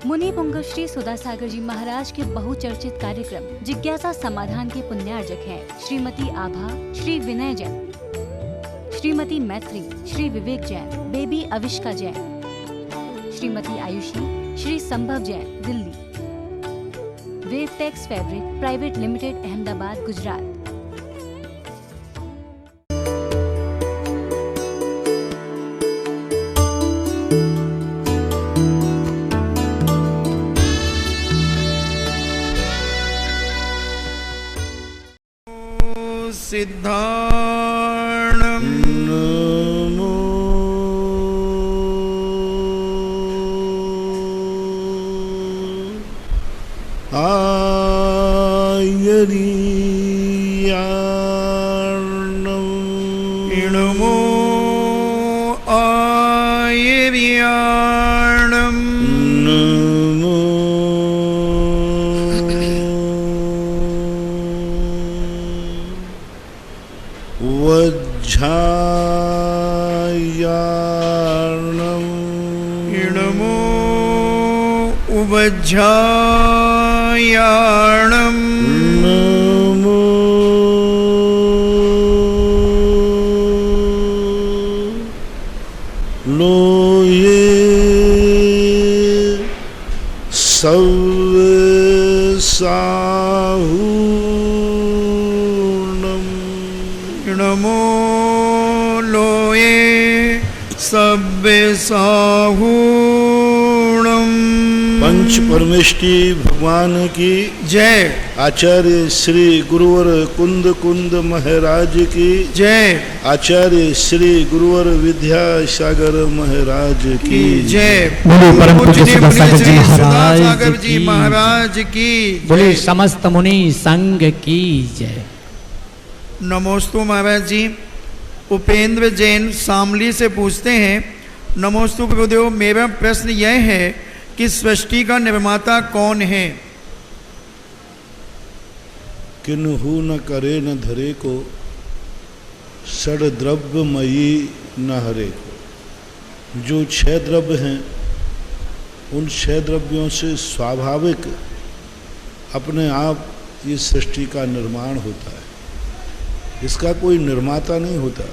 मुनि पुंगव श्री सुधासागर जी महाराज के बहुचर्चित कार्यक्रम जिज्ञासा समाधान के पुण्यार्जक हैं श्रीमती आभा, श्री विनय Jain, Shrimati Maitri, Shri Vivek Jain, baby Avishka Jain, Shrimati Ayushi, Shri Sambhav Jain, Delhi. Wavetex fabric private limited, Ahmedabad, Gujarat. सिद्धार्णं नमो आयर्याणं इणमो आयर्याणं नमो वज्झायार्णं इणमो उवज्झायार्णं नमो लोये सव्यसाहूर्णं इणमो लोये सव्यसाहूर्णं। पंच परमेष्टि भगवान की जय। आचार्य श्री गुरुवर कुंद कुंद महाराज की जय। आचार्य श्री गुरुवर विद्यासागर महाराज की जय। बोले परम पूज्य श्री सुधासागर जी सुधासागर जी महाराज महाराज की बोले जय। समस्त मुनि संघ की जय। नमोस्तु महाराज जी। उपेंद्र जैन शामली से पूछते हैं, नमोस्तु गुरुदेव, मेरा प्रश्न यह है कि सृष्टि का निर्माता कौन है? किन्हु न करे न धरे को, षड द्रव्यमयी न हरे को। जो छह द्रव्य हैं उन छह द्रव्यों से स्वाभाविक अपने आप ये सृष्टि का निर्माण होता है। इसका कोई निर्माता नहीं होता।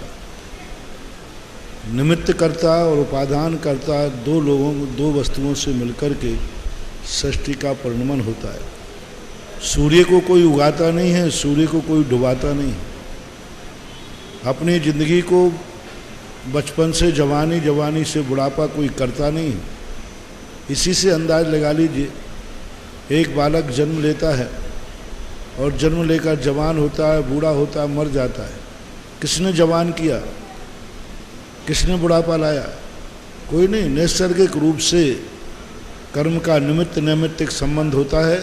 निमित्त करता और उपादान करता दो वस्तुओं से मिलकर के सृष्टि का परिणमन होता है। सूर्य को कोई उगाता नहीं है, सूर्य को कोई डुबाता नहीं। अपनी जिंदगी को बचपन से जवानी, जवानी से बुढ़ापा कोई करता नहीं। इसी से अंदाज लगा लीजिए, एक बालक जन्म लेता है और जन्म लेकर जवान होता है, बूढ़ा होता है, मर जाता है। किसने जवान किया? किसने बुढ़ापा लाया? कोई नहीं। नैसर्गिक रूप से कर्म का निमित्त नैमित्तिक संबंध होता है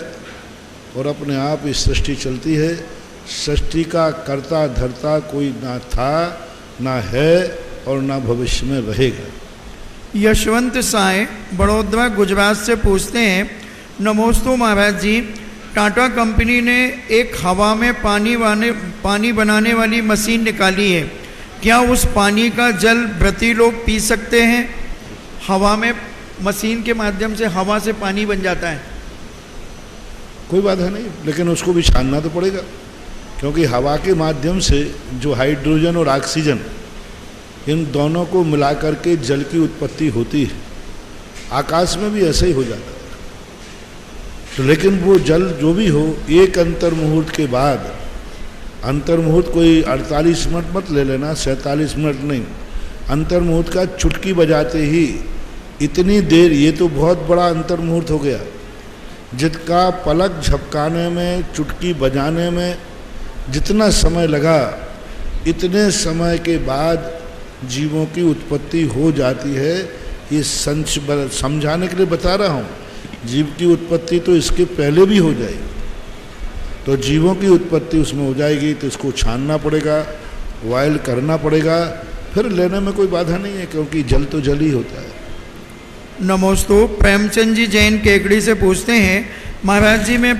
और अपने आप ये सृष्टि चलती है। सृष्टि का कर्ता धर्ता कोई ना था, ना है और ना भविष्य में रहेगा। यशवंत साय बड़ौदा गुजरात से पूछते हैं, नमोस्तु महाराज जी, टाटा कंपनी ने एक हवा में पानी बनाने वाली मशीन निकाली है। क्या उस पानी का जल व्रती लोग पी सकते हैं? हवा में मशीन के माध्यम से हवा से पानी बन जाता है। कोई बाधा नहीं, लेकिन उसको भी छानना तो पड़ेगा, क्योंकि हवा के माध्यम से जो हाइड्रोजन और ऑक्सीजन इन दोनों को मिला करके जल की उत्पत्ति होती है। आकाश में भी ऐसा ही हो जाता है। तो लेकिन वो जल जो भी हो, एक अंतर मुहूर्त के बाद, अंतर मुहूर्त कोई 48 मिनट मत ले लेना, 47 मिनट नहीं, अंतर मुहूर्त का चुटकी बजाते ही इतनी देर, ये तो बहुत बड़ा अंतर मुहूर्त हो गया। जिसका पलक झपकाने में, चुटकी बजाने में जितना समय लगा, इतने समय के बाद जीवों की उत्पत्ति हो जाती है। ये समझाने के लिए बता रहा हूँ। जीव की उत्पत्ति तो इसके पहले भी हो जाएगी, तो जीवों की उत्पत्ति उसमें हो जाएगी, तो इसको छानना पड़ेगा, बॉयल करना पड़ेगा, फिर लेने में कोई बाधा नहीं है, क्योंकि जल तो जल ही होता है। नमोस्तु प्रेमचंद जी जैन केकड़ी से पूछते हैं, महाराज जी, मैं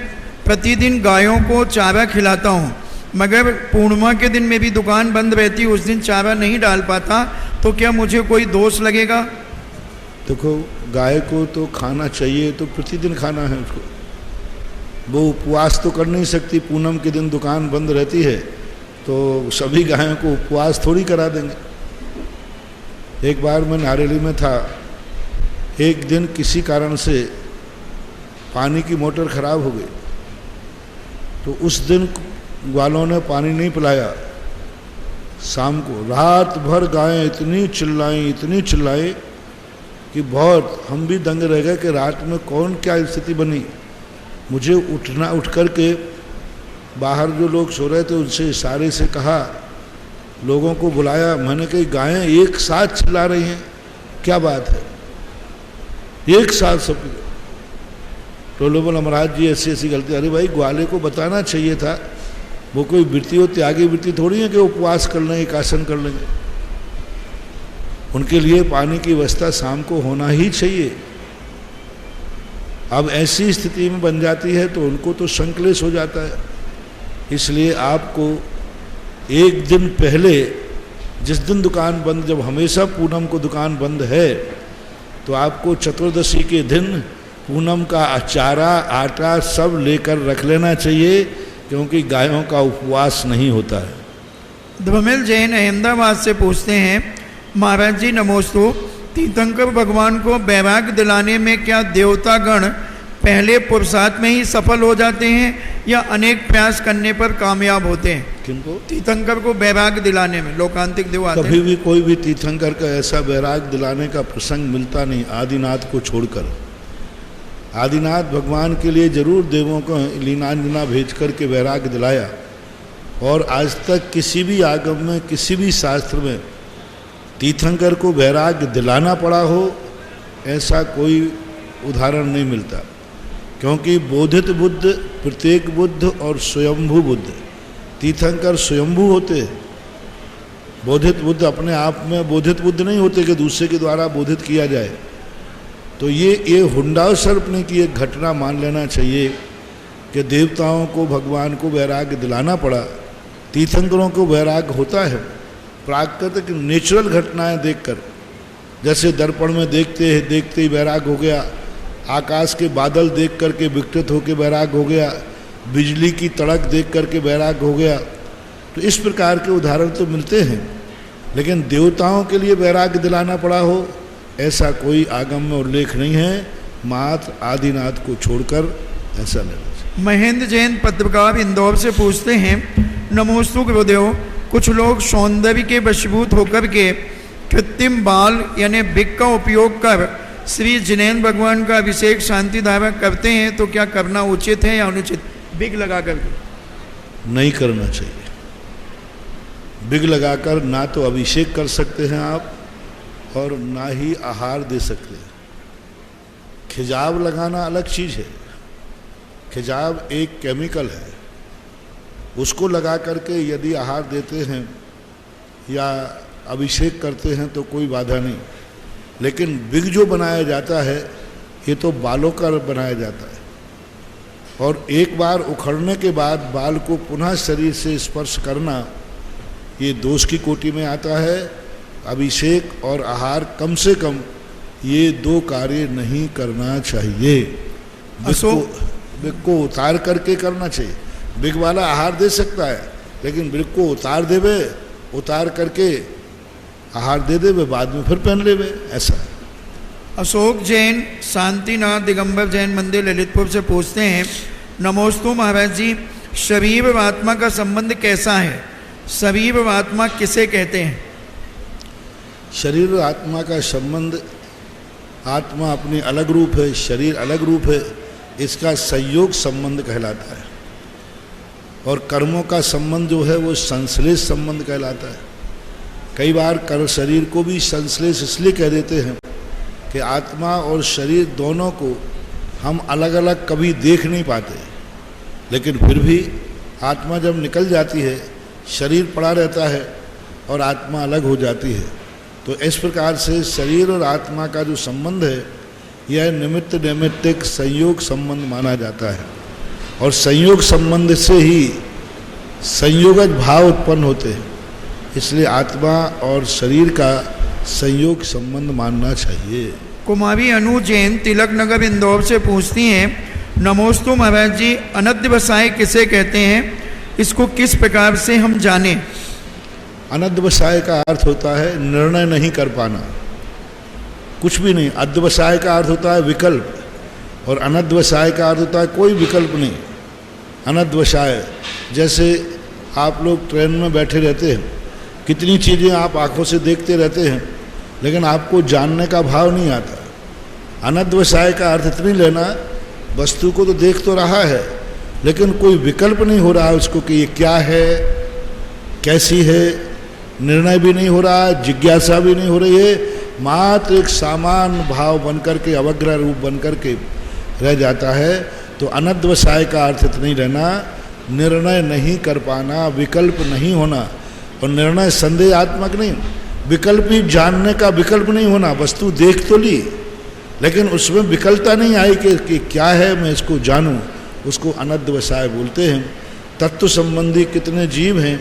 प्रतिदिन गायों को चारा खिलाता हूँ, मगर पूर्णिमा के दिन मेरी दुकान बंद रहती, उस दिन चारा नहीं डाल पाता, तो क्या मुझे कोई दोष लगेगा? देखो, गाय को तो खाना चाहिए, तो प्रतिदिन खाना है उसको। वो उपवास तो कर नहीं सकती, पूनम के दिन दुकान बंद रहती है, तो सभी गायों को उपवास थोड़ी करा देंगे। एक बार मैं नारेली में था, एक दिन किसी कारण से पानी की मोटर खराब हो गई, तो उस दिन ग्वालों ने पानी नहीं पिलाया। शाम को रात भर गायें इतनी चिल्लाई कि बहुत हम भी दंग रह गए कि रात में कौन क्या स्थिति बनी। मुझे उठ कर के बाहर जो लोग सो रहे थे उनसे इशारे से कहा, लोगों को बुलाया, मैंने कही गायें एक साथ चिल्ला रही हैं, क्या बात है, एक साथ सब। तो लोग बोला, महाराज जी ऐसी ऐसी गलती। अरे भाई, ग्वाले को बताना चाहिए था, वो कोई वृत्ति हो, त्यागी वृत्ति थोड़ी है कि उपवास कर लेंगे, एक आसन कर लेंगे। उनके लिए पानी की व्यवस्था शाम को होना ही चाहिए। अब ऐसी स्थिति में बन जाती है तो उनको तो संक्लेश हो जाता है। इसलिए आपको एक दिन पहले, जिस दिन दुकान बंद, जब हमेशा पूनम को दुकान बंद है, तो आपको चतुर्दशी के दिन पूनम का चारा, आटा सब लेकर रख लेना चाहिए, क्योंकि गायों का उपवास नहीं होता है। धर्मेल जैन अहमदाबाद से पूछते हैं, महाराज जी नमोस्तु, तीर्थंकर भगवान को वैराग्य दिलाने में क्या देवतागण पहले पुरुषार्थ में ही सफल हो जाते हैं या अनेक प्रयास करने पर कामयाब होते हैं? किनको? तीर्थंकर को वैराग्य दिलाने में लोकांतिक देव आते हैं। कभी भी कोई भी तीर्थंकर का ऐसा वैराग्य दिलाने का प्रसंग मिलता नहीं, आदिनाथ को छोड़कर। आदिनाथ भगवान के लिए जरूर देवों को लीनांजना भेज करके वैराग्य दिलाया, और आज तक किसी भी आगम में, किसी भी शास्त्र में तीर्थंकर को वैराग्य दिलाना पड़ा हो, ऐसा कोई उदाहरण नहीं मिलता। क्योंकि बोधित बुद्ध, प्रत्येक बुद्ध और स्वयंभू बुद्ध, तीर्थंकर स्वयंभू होते हैं। बोधित बुद्ध अपने आप में बोधित बुद्ध नहीं होते कि दूसरे के द्वारा बोधित किया जाए। तो ये हुंडासर्पने की एक घटना मान लेना चाहिए कि देवताओं को, भगवान को वैराग्य दिलाना पड़ा। तीर्थंकरों को वैराग्य होता है प्राकृतिक नेचुरल घटनाएं देखकर, जैसे दर्पण में देखते ही वैराग्य हो गया, आकाश के बादल देख करके विकृत होकर वैराग्य हो गया, बिजली की तड़क देख करके वैराग्य हो गया। तो इस प्रकार के उदाहरण तो मिलते हैं, लेकिन देवताओं के लिए वैराग्य दिलाना पड़ा हो, ऐसा कोई आगम में उल्लेख नहीं है, मात्र आदिनाथ को छोड़कर ऐसा नहीं। महेंद्र जैन पत्रकार इंदौर से पूछते हैं, नमोस्तु गुरुदेव, कुछ लोग सौंदर्य के वशीभूत होकर के कृत्रिम बाल यानी विग का उपयोग कर श्री जिनेन्द्र भगवान का अभिषेक शांति धारा करते हैं, तो क्या करना उचित है या अनुचित? विग लगा करके नहीं करना चाहिए। विग लगाकर ना तो अभिषेक कर सकते हैं आप, और ना ही आहार दे सकते हैं। खिजाब लगाना अलग चीज़ है। खिजाब एक केमिकल है, उसको लगा करके यदि आहार देते हैं या अभिषेक करते हैं तो कोई बाधा नहीं। लेकिन विग जो बनाया जाता है, ये तो बालों का बनाया जाता है, और एक बार उखड़ने के बाद बाल को पुनः शरीर से स्पर्श करना, ये दोष की कोटि में आता है। अभिषेक और आहार कम से कम ये दो कार्य नहीं करना चाहिए। विग को उतार करके करना चाहिए। विग वाला आहार दे सकता है, लेकिन विग को उतार देवे, उतार करके आहार दे देवे, बाद में फिर पहन लेवे, ऐसा। अशोक जैन शांतिनाथ दिगंबर जैन मंदिर ललितपुर से पूछते हैं, नमोस्तु महाराज जी, शरीर और आत्मा का संबंध कैसा है? शरीर और आत्मा किसे कहते हैं? शरीर और आत्मा का संबंध, आत्मा अपनी अलग रूप है, शरीर अलग रूप है, इसका संयोग संबंध कहलाता है। और कर्मों का संबंध जो है वो संश्लेष संबंध कहलाता है। कई बार शरीर को भी संश्लेष इसलिए कह देते हैं कि आत्मा और शरीर दोनों को हम अलग अलग कभी देख नहीं पाते, लेकिन फिर भी आत्मा जब निकल जाती है, शरीर पड़ा रहता है और आत्मा अलग हो जाती है। तो इस प्रकार से शरीर और आत्मा का जो संबंध है, यह निमित्त नैमित्तिक संयोग संबंध माना जाता है, और संयोग संबंध से ही संयोगज भाव उत्पन्न होते हैं। इसलिए आत्मा और शरीर का संयोग संबंध मानना चाहिए। कुमारी अनु जैन तिलक नगर इंदौर से पूछती हैं, नमोस्तु महाराज जी, अनध्यवसाय किसे कहते हैं, इसको किस प्रकार से हम जानें? अनध्यवसाय का अर्थ होता है निर्णय नहीं कर पाना, कुछ भी नहीं। अध्यवसाय का अर्थ होता है विकल्प, और अनध्यवसाय का अर्थ होता है कोई विकल्प नहीं। अनध्यवसाय, जैसे आप लोग ट्रेन में बैठे रहते हैं, कितनी चीज़ें आप आंखों से देखते रहते हैं, लेकिन आपको जानने का भाव नहीं आता। अनध्यवसाय का अर्थ इतनी लेना, वस्तु को तो देख तो रहा है, लेकिन कोई विकल्प नहीं हो रहा है उसको कि ये क्या है, कैसी है, निर्णय भी नहीं हो रहा है, जिज्ञासा भी नहीं हो रही है, मात्र एक सामान्य भाव बनकर के, अवग्रह रूप बनकर के रह जाता है। तो अनध्यवसाय का अर्थ इतनी रहना, निर्णय नहीं कर पाना, विकल्प नहीं होना। और निर्णय संदेहात्मक नहीं, विकल्प ही जानने का विकल्प नहीं होना। वस्तु देख तो ली, लेकिन उसमें विकल्पता नहीं आई कि क्या है, मैं इसको जानूं, उसको अनध्यवसाय बोलते हैं। तत्व संबंधी कितने जीव हैं,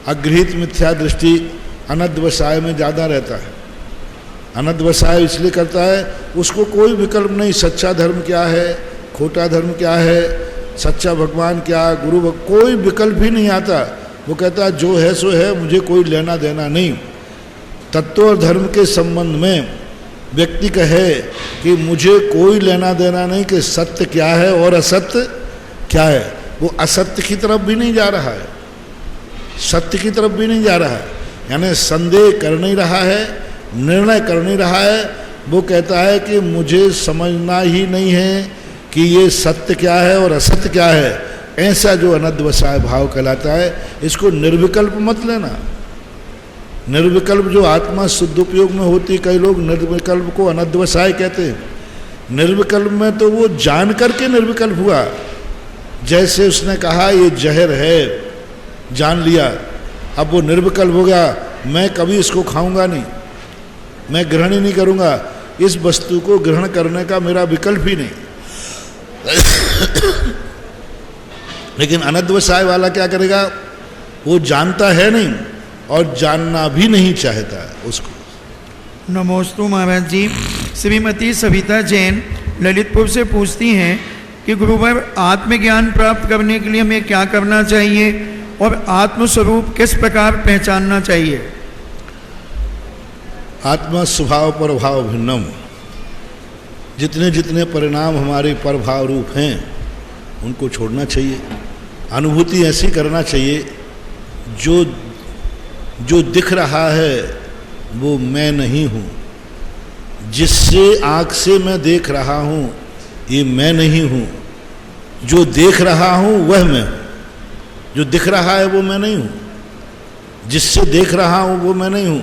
अगृहीत मिथ्या दृष्टि अनध्यवसाय में ज़्यादा रहता है। अनध्यवसाय इसलिए करता है, उसको कोई विकल्प नहीं, सच्चा धर्म क्या है, खोटा धर्म क्या है, सच्चा भगवान क्या, गुरु कोई विकल्प ही नहीं आता। वो कहता है जो है सो है, मुझे कोई लेना देना नहीं। तत्व और धर्म के संबंध में व्यक्ति कहे कि मुझे कोई लेना देना नहीं कि सत्य क्या है और असत्य क्या है, वो असत्य की तरफ भी नहीं जा रहा है, सत्य की तरफ भी नहीं जा रहा है, यानी संदेह कर नहीं रहा है, निर्णय कर नहीं रहा है। वो कहता है कि मुझे समझना ही नहीं है कि ये सत्य क्या है और असत्य क्या है। ऐसा जो अनध्यवसाय भाव कहलाता है, इसको निर्विकल्प मत लेना। निर्विकल्प जो आत्मा शुद्ध उपयोग में होती, कई लोग निर्विकल्प को अनध्यवसाय कहते हैं। निर्विकल्प में तो वो जान करके निर्विकल्प हुआ, जैसे उसने कहा ये जहर है, जान लिया, अब वो निर्विकल्प हो गया, मैं कभी इसको खाऊंगा नहीं, मैं ग्रहण ही नहीं करूंगा, इस वस्तु को ग्रहण करने का मेरा विकल्प ही नहीं। लेकिन अनध्यवसाय वाला क्या करेगा, वो जानता है नहीं और जानना भी नहीं चाहता है उसको। नमोस्तु महाराज जी, श्रीमती सविता जैन ललितपुर से पूछती हैं कि गुरुवर, आत्मज्ञान प्राप्त करने के लिए हमें क्या करना चाहिए और आत्मस्वरूप किस प्रकार पहचानना चाहिए? आत्मा स्वभाव प्रभाव भिन्नम, जितने जितने परिणाम हमारे प्रभाव रूप हैं उनको छोड़ना चाहिए। अनुभूति ऐसी करना चाहिए, जो दिख रहा है वो मैं नहीं हूँ, जिससे आँख से मैं देख रहा हूँ ये मैं नहीं हूँ, जो देख रहा हूँ वह मैं हूँ, जो दिख रहा है वो मैं नहीं हूँ, जिससे देख रहा हूँ वो मैं नहीं हूँ,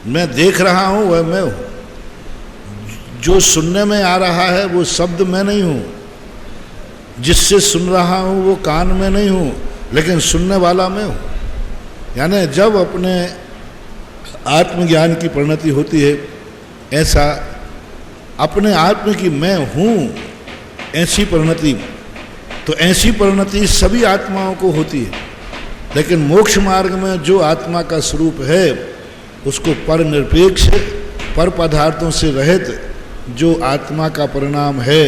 मैं देख रहा हूँ वह मैं हूँ, जो सुनने में आ रहा है वो शब्द मैं नहीं हूँ, जिससे सुन रहा हूँ वो कान में नहीं हूँ, लेकिन सुनने वाला मैं हूँ। यानी जब अपने आत्मज्ञान की परिणति होती है, ऐसा अपने आत्म की मैं हूँ ऐसी परिणति, तो ऐसी परिणति सभी आत्माओं को होती है। लेकिन मोक्ष मार्ग में जो आत्मा का स्वरूप है उसको पर निरपेक्ष, पर पदार्थों से रहित जो आत्मा का परिणाम है,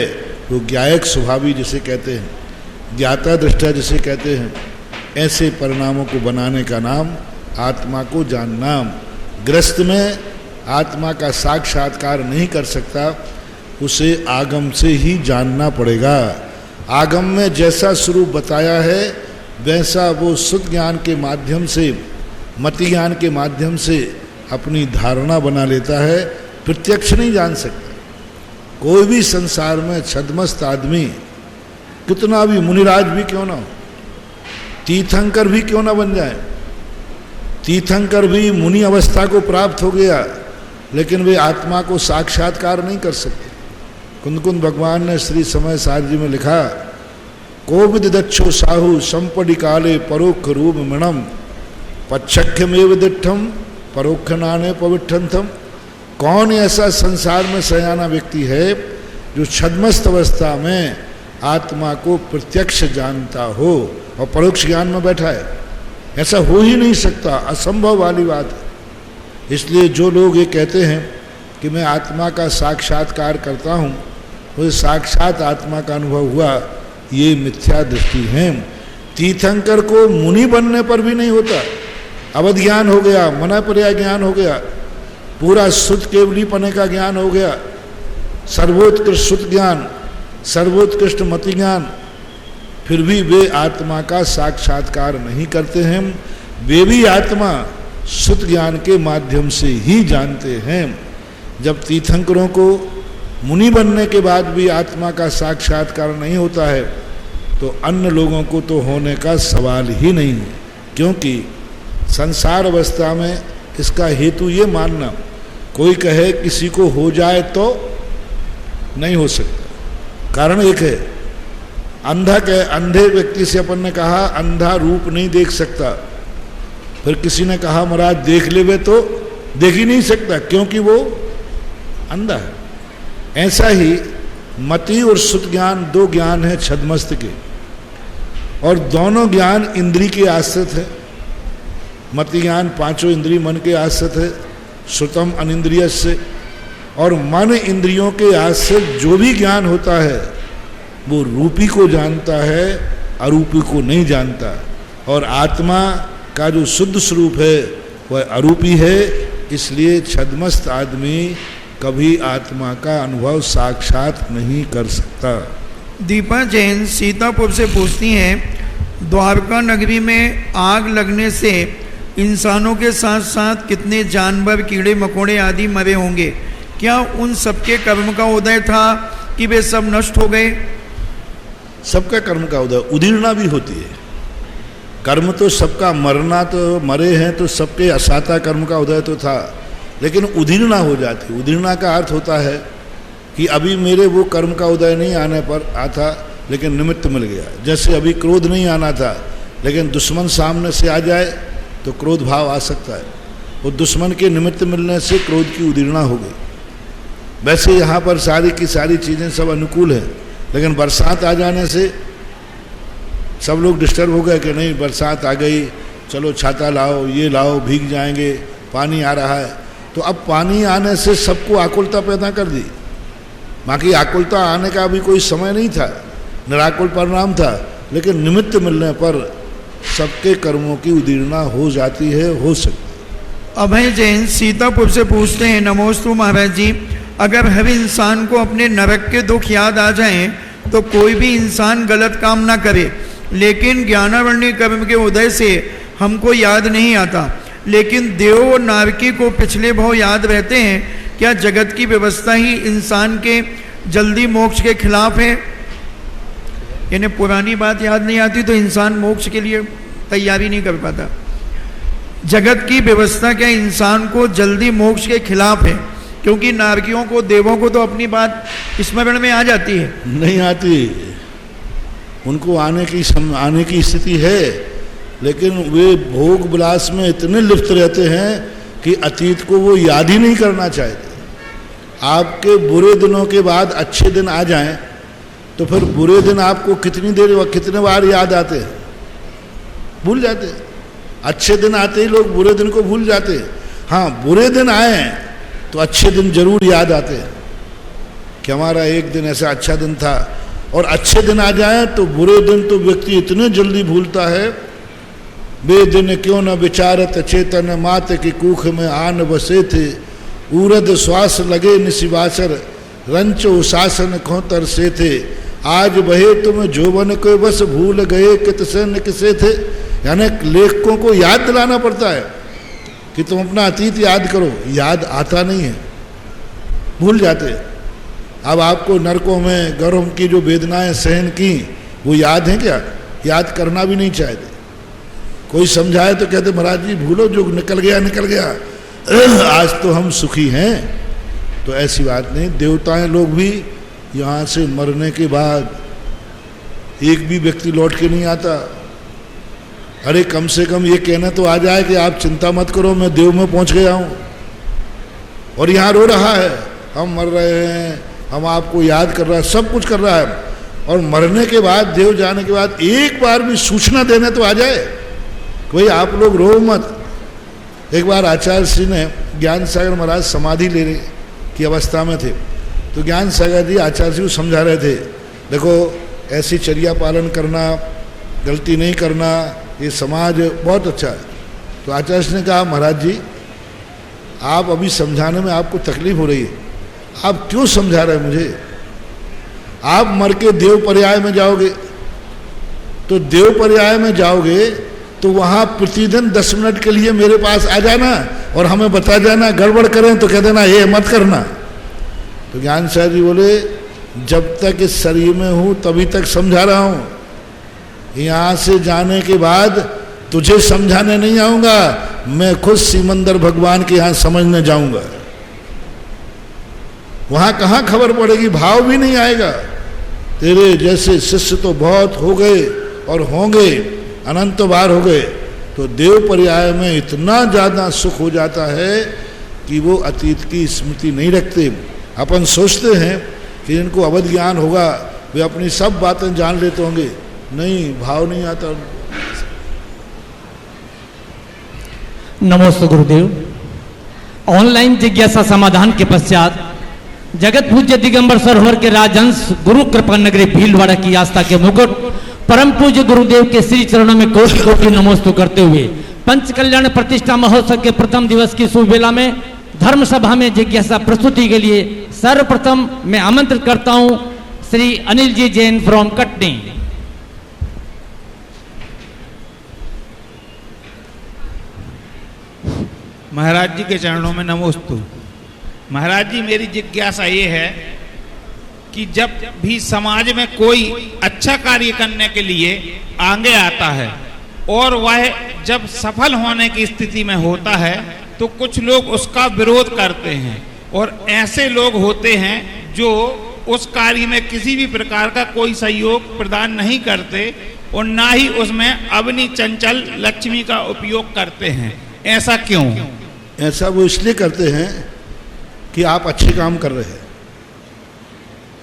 वो ज्ञायक स्वभावी जिसे कहते हैं, ज्ञाता दृष्टा जिसे कहते हैं, ऐसे परिणामों को बनाने का नाम आत्मा को जानना। ग्रस्त में आत्मा का साक्षात्कार नहीं कर सकता, उसे आगम से ही जानना पड़ेगा। आगम में जैसा स्वरूप बताया है वैसा वो शुद्ध ज्ञान के माध्यम से, मति ज्ञान के माध्यम से अपनी धारणा बना लेता है, प्रत्यक्ष नहीं जान सकता। कोई भी संसार में छद्मस्त आदमी, कितना भी मुनिराज भी क्यों ना हो, तीर्थंकर भी क्यों ना बन जाए, तीर्थंकर भी मुनि अवस्था को प्राप्त हो गया, लेकिन वे आत्मा को साक्षात्कार नहीं कर सकते। कुंद भगवान ने श्री समय सार जी में लिखा, कोविद दक्षो साहु संपड़ी काले परोक्ष रूप मणम पच्छख्यमेव दिठम परोक्ष नाने पविठंथम। कौन ऐसा संसार में सयाना व्यक्ति है जो छद्मस्त अवस्था में आत्मा को प्रत्यक्ष जानता हो और परोक्ष ज्ञान में बैठा है? ऐसा हो ही नहीं सकता, असंभव वाली बात है। इसलिए जो लोग ये कहते हैं कि मैं आत्मा का साक्षात्कार करता हूँ, मुझे साक्षात आत्मा का अनुभव हुआ, ये मिथ्या दृष्टि है। तीर्थंकर को मुनि बनने पर भी नहीं होता, अवध ज्ञान हो गया, मनापर्याय ज्ञान हो गया, पूरा शुद्ध केवलीपने का ज्ञान हो गया, सर्वोत्कृष्ट शुद्ध ज्ञान, सर्वोत्कृष्ट मति ज्ञान, फिर भी वे आत्मा का साक्षात्कार नहीं करते हैं। वे भी आत्मा शुद्ध ज्ञान के माध्यम से ही जानते हैं। जब तीर्थंकरों को मुनि बनने के बाद भी आत्मा का साक्षात्कार नहीं होता है, तो अन्य लोगों को तो होने का सवाल ही नहीं है, क्योंकि संसार अवस्था में इसका हेतु ये मानना, कोई कहे किसी को हो जाए तो नहीं हो सकता। कारण एक है, अंधे व्यक्ति से अपन ने कहा अंधा रूप नहीं देख सकता, फिर किसी ने कहा महाराज देख लेवे तो देख ही नहीं सकता, क्योंकि वो अंधा है। ऐसा ही मति और शुद्ध ज्ञान दो ज्ञान है छद्मस्त के, और दोनों ज्ञान इंद्री के आश्रित है। मति ज्ञान पांचों इंद्रिय मन के आश्रित है, श्रुतम अनिंद्रिय से, और मन इंद्रियों के आश्रित जो भी ज्ञान होता है वो रूपी को जानता है, अरूपी को नहीं जानता। और आत्मा का जो शुद्ध स्वरूप है वह अरूपी है, इसलिए छद्मस्त आदमी कभी आत्मा का अनुभव साक्षात नहीं कर सकता। दीपा जैन सीतापुर से पूछती हैं, द्वारका नगरी में आग लगने से इंसानों के साथ साथ कितने जानवर, कीड़े मकोड़े आदि मरे होंगे? क्या उन सबके कर्म का उदय था कि वे सब नष्ट हो गए? सबका कर्म का उदय, उदीर्णा भी होती है। कर्म तो सबका, मरना तो मरे हैं तो सबके असाता कर्म का उदय तो था, लेकिन उदीर्णा हो जाती। उदीर्णा का अर्थ होता है कि अभी मेरे वो कर्म का उदय नहीं आने पर आता, लेकिन निमित्त मिल गया। जैसे अभी क्रोध नहीं आना था, लेकिन दुश्मन सामने से आ जाए तो क्रोध भाव आ सकता है, वो दुश्मन के निमित्त मिलने से क्रोध की उदीर्णा हो गई। वैसे यहाँ पर सारी की सारी चीज़ें सब अनुकूल हैं, लेकिन बरसात आ जाने से सब लोग डिस्टर्ब हो गए कि नहीं बरसात आ गई, चलो छाता लाओ, ये लाओ, भीग जाएंगे, पानी आ रहा है। तो अब पानी आने से सबको आकुलता पैदा कर दी। बाकी आकुलता आने का भी कोई समय नहीं था, निराकुल परिणाम था, लेकिन निमित्त मिलने पर सबके कर्मों की उदीर्णा हो जाती है, हो सकती। अभय जैन सीतापुर से पूछते हैं, नमोस्तु महाराज जी, अगर हर इंसान को अपने नरक के दुख याद आ जाएं तो कोई भी इंसान गलत काम ना करे, लेकिन ज्ञानावरणी कर्म के उदय से हमको याद नहीं आता, लेकिन देव और नारकी को पिछले भाव याद रहते हैं। क्या जगत की व्यवस्था ही इंसान के जल्दी मोक्ष के खिलाफ है? यानी पुरानी बात याद नहीं आती तो इंसान मोक्ष के लिए तैयारी नहीं कर पाता। जगत की व्यवस्था क्या इंसान को जल्दी मोक्ष के खिलाफ है? क्योंकि नारकियों को, देवों को तो अपनी बात स्मरण में आ जाती है। नहीं आती, उनको आने की स्थिति है, लेकिन वे भोग विलास में इतने लिप्त रहते हैं कि अतीत को वो याद ही नहीं करना चाहते। आपके बुरे दिनों के बाद अच्छे दिन आ जाएं तो फिर बुरे दिन आपको कितनी देर व कितने बार याद आते हैं? भूल जाते हैं। अच्छे दिन आते ही लोग बुरे दिन को भूल जाते हैं। हाँ, बुरे दिन आए तो अच्छे दिन जरूर याद आते हैं कि हमारा एक दिन ऐसा अच्छा दिन था, और अच्छे दिन आ जाए तो बुरे दिन तो व्यक्ति इतने जल्दी भूलता है। वे दिन क्यों न विचारत चेतन, मात की कूख में आन बसे थे, उरद श्वास लगे निशिवासर, रंचो शासन खोतर से थे, आज बहे तुम जोबन को बस भूल गए कितसे किसे थे। यानी लेखकों को याद दिलाना पड़ता है कि तुम अपना अतीत याद करो, याद आता नहीं है, भूल जाते। अब आपको नरकों में गर्भ की जो वेदनाएं सहन की वो याद है क्या? याद करना भी नहीं चाहते। कोई समझाए तो कहते महाराज जी भूलो, जो निकल गया निकल गया, आज तो हम सुखी हैं। तो ऐसी बात नहीं। देवताएं लोग भी यहाँ से मरने के बाद एक भी व्यक्ति लौट के नहीं आता। अरे कम से कम ये कहना तो आ जाए कि आप चिंता मत करो, मैं देव में पहुँच गया हूँ, और यहाँ रो रहा है, हम मर रहे हैं, हम आपको याद कर रहा है, सब कुछ कर रहा है, और मरने के बाद, देव जाने के बाद एक बार भी सूचना देने तो आ जाए भाई आप लोग रो मत। एक बार आचार्य श्री ने ज्ञान सागर महाराज समाधि ले रहे, की अवस्था में थे। तो ज्ञान सागर जी आचार्य जी को समझा रहे थे, देखो ऐसी चर्या पालन करना, गलती नहीं करना, ये समाज बहुत अच्छा है। तो आचार्य ने कहा, महाराज जी आप अभी समझाने में आपको तकलीफ हो रही है, आप क्यों समझा रहे हैं मुझे? आप मर के देव पर्याय में जाओगे, तो देव पर्याय में जाओगे तो वहाँ प्रतिदिन 10 मिनट के लिए मेरे पास आ जाना और हमें बता जाना, गड़बड़ करें तो कह देना ये मत करना। तो ज्ञान साहब जी बोले, जब तक इस शरीर में हूँ तभी तक समझा रहा हूँ, यहाँ से जाने के बाद तुझे समझाने नहीं आऊँगा, मैं खुद सिमंदर भगवान के यहाँ समझने जाऊँगा। वहाँ कहाँ खबर पड़ेगी, भाव भी नहीं आएगा। तेरे जैसे शिष्य तो बहुत हो गए और होंगे, अनंत बार हो गए। तो देव पर्याय में इतना ज़्यादा सुख हो जाता है कि वो अतीत की स्मृति नहीं रखते। अपन सोचते हैं कि इनको अवध ज्ञान होगा, वे अपनी सब बातें जान लेते होंगे, नहीं, भाव नहीं आता। नमोस्तु गुरुदेव। ऑनलाइन जिज्ञासा समाधान के पश्चात जगत पूज्य दिगंबर सरोवर के राजहंस गुरु कृपा नगरी भीलवाड़ा की आस्था के मुकुट परम पूज्य गुरुदेव के श्री चरणों में कोटि कोटि नमोस्तु करते हुए पंच कल्याण प्रतिष्ठा महोत्सव के प्रथम दिवस की शुभ बेला में धर्म सभा में जिज्ञासा प्रस्तुति के लिए सर्वप्रथम मैं आमंत्रित करता हूं श्री अनिल जी जैन फ्रॉम कटनी। महाराज जी के चरणों में नमोस्तु। महाराज जी, मेरी जिज्ञासा ये है कि जब भी समाज में कोई अच्छा कार्य करने के लिए आगे आता है और वह जब सफल होने की स्थिति में होता है तो कुछ लोग उसका विरोध करते हैं, और ऐसे लोग होते हैं जो उस कार्य में किसी भी प्रकार का कोई सहयोग प्रदान नहीं करते और ना ही उसमें अपनी चंचल लक्ष्मी का उपयोग करते हैं। ऐसा क्यों? ऐसा वो इसलिए करते हैं कि आप अच्छे काम कर रहे हैं,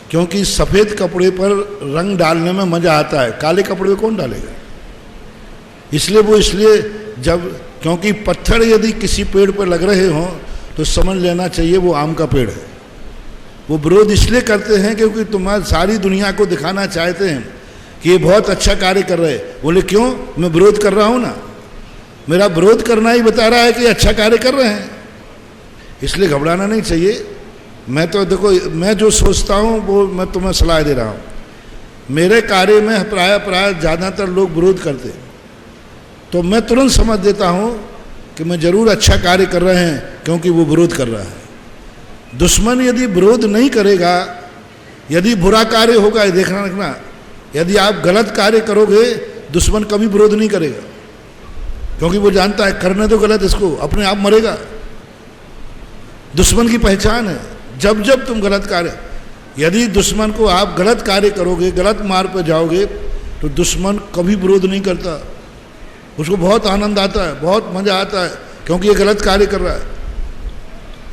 क्योंकि सफ़ेद कपड़े पर रंग डालने में मज़ा आता है, काले कपड़े में कौन डालेगा? इसलिए जब, क्योंकि पत्थर यदि किसी पेड़ पर लग रहे हों तो समझ लेना चाहिए वो आम का पेड़ है। वो विरोध इसलिए करते हैं क्योंकि तुम्हारी सारी दुनिया को दिखाना चाहते हैं कि ये बहुत अच्छा कार्य कर रहे हैं। बोले क्यों? मैं विरोध कर रहा हूँ ना, मेरा विरोध करना ही बता रहा है कि अच्छा कार्य कर रहे हैं, इसलिए घबराना नहीं चाहिए। मैं तो देखो, मैं जो सोचता हूँ वो मैं तुम्हें सलाह दे रहा हूँ। मेरे कार्य में प्राय ज़्यादातर लोग विरोध करते, तो मैं तुरंत समझ देता हूँ कि मैं जरूर अच्छा कार्य कर रहे हैं, क्योंकि वो विरोध कर रहा है। दुश्मन यदि विरोध नहीं करेगा, यदि बुरा कार्य होगा, ये देखना रखना, यदि आप गलत कार्य करोगे दुश्मन कभी विरोध नहीं करेगा, क्योंकि वो जानता है करने दो गलत, इसको अपने आप मरेगा। दुश्मन की पहचान है, जब जब तुम गलत कार्य, यदि दुश्मन को आप गलत कार्य करोगे, गलत मार्ग पर जाओगे, तो दुश्मन कभी विरोध नहीं करता, उसको बहुत आनंद आता है, बहुत मजा आता है, क्योंकि ये गलत कार्य कर रहा है।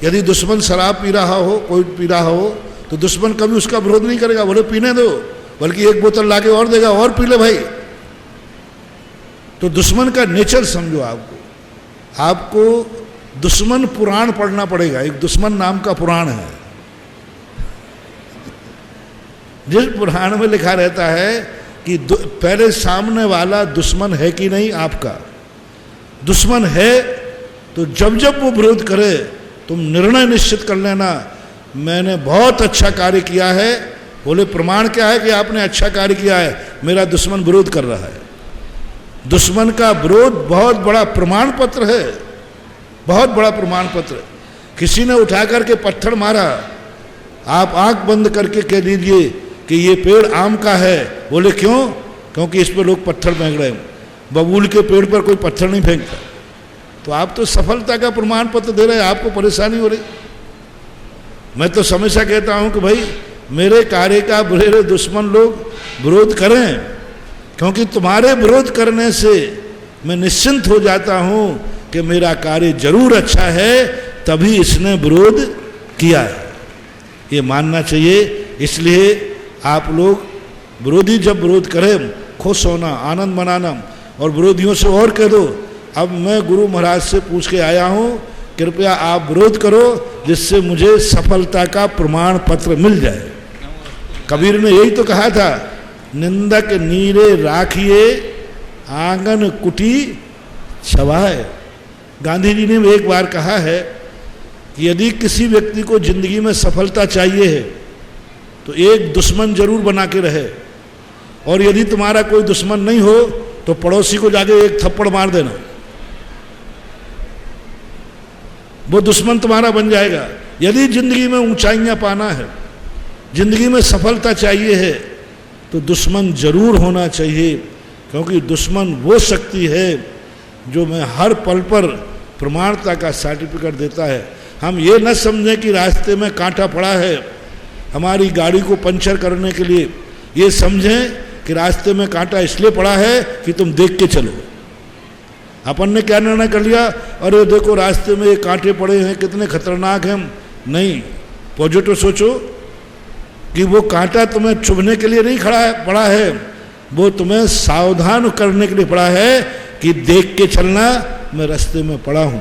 यदि दुश्मन शराब पी रहा हो, कोई पी रहा हो, तो दुश्मन कभी उसका विरोध नहीं करेगा, बोले पीने दो, बल्कि एक बोतल लाके और देगा, और पी ले भाई। तो दुश्मन का नेचर समझो। आपको दुश्मन पुराण पढ़ना पड़ेगा, एक दुश्मन नाम का पुराण है, जिस पुराण में लिखा रहता है कि पहले सामने वाला दुश्मन है कि नहीं आपका। दुश्मन है तो जब जब वो विरोध करे तुम निर्णय निश्चित कर लेना, मैंने बहुत अच्छा कार्य किया है। बोले प्रमाण क्या है कि आपने अच्छा कार्य किया है? मेरा दुश्मन विरोध कर रहा है। दुश्मन का विरोध बहुत बड़ा प्रमाण पत्र है, बहुत बड़ा प्रमाण पत्र। किसी ने उठा करके पत्थर मारा, आप आंख बंद करके कह दीजिए कि ये पेड़ आम का है। बोले क्यों? क्योंकि इस पर लोग पत्थर फेंक रहे हैं। बबूल के पेड़ पर कोई पत्थर नहीं फेंकता। तो आप तो सफलता का प्रमाण पत्र दे रहे हैं, आपको परेशानी हो रही। मैं तो हमेशा कहता हूं कि भाई मेरे कार्य का बुरे दुश्मन लोग विरोध करें, क्योंकि तुम्हारे विरोध करने से मैं निश्चिंत हो जाता हूं कि मेरा कार्य जरूर अच्छा है, तभी इसने विरोध किया है, ये मानना चाहिए। इसलिए आप लोग विरोधी जब विरोध करें, खुश होना, आनंद मनाना, और विरोधियों से और कह दो अब मैं गुरु महाराज से पूछ के आया हूँ कृपया आप विरोध करो जिससे मुझे सफलता का प्रमाण पत्र मिल जाए। कबीर ने यही तो कहा था, निंदक नीरे राखिए आंगन कुटी छवाए। गांधी जी ने भी एक बार कहा है कि यदि किसी व्यक्ति को जिंदगी में सफलता चाहिए है तो एक दुश्मन जरूर बना के रहे, और यदि तुम्हारा कोई दुश्मन नहीं हो तो पड़ोसी को जाके एक थप्पड़ मार देना, वो दुश्मन तुम्हारा बन जाएगा। यदि जिंदगी में ऊंचाइयां पाना है, जिंदगी में सफलता चाहिए है, तो दुश्मन जरूर होना चाहिए, क्योंकि दुश्मन वो शक्ति है जो मैं हर पल पर प्रमाणता का सर्टिफिकेट देता है। हम ये न समझें कि रास्ते में कांटा पड़ा है हमारी गाड़ी को पंचर करने के लिए, ये समझें कि रास्ते में कांटा इसलिए पड़ा है कि तुम देख के चलो। अपन ने क्या निर्णय कर लिया, अरे देखो रास्ते में ये कांटे पड़े हैं, कितने खतरनाक हैं। नहीं, पॉजिटिव सोचो कि वो कांटा तुम्हें चुभने के लिए नहीं पड़ा है, वो तुम्हें सावधान करने के लिए पड़ा है कि देख के चलना, मैं रास्ते में पड़ा हूं।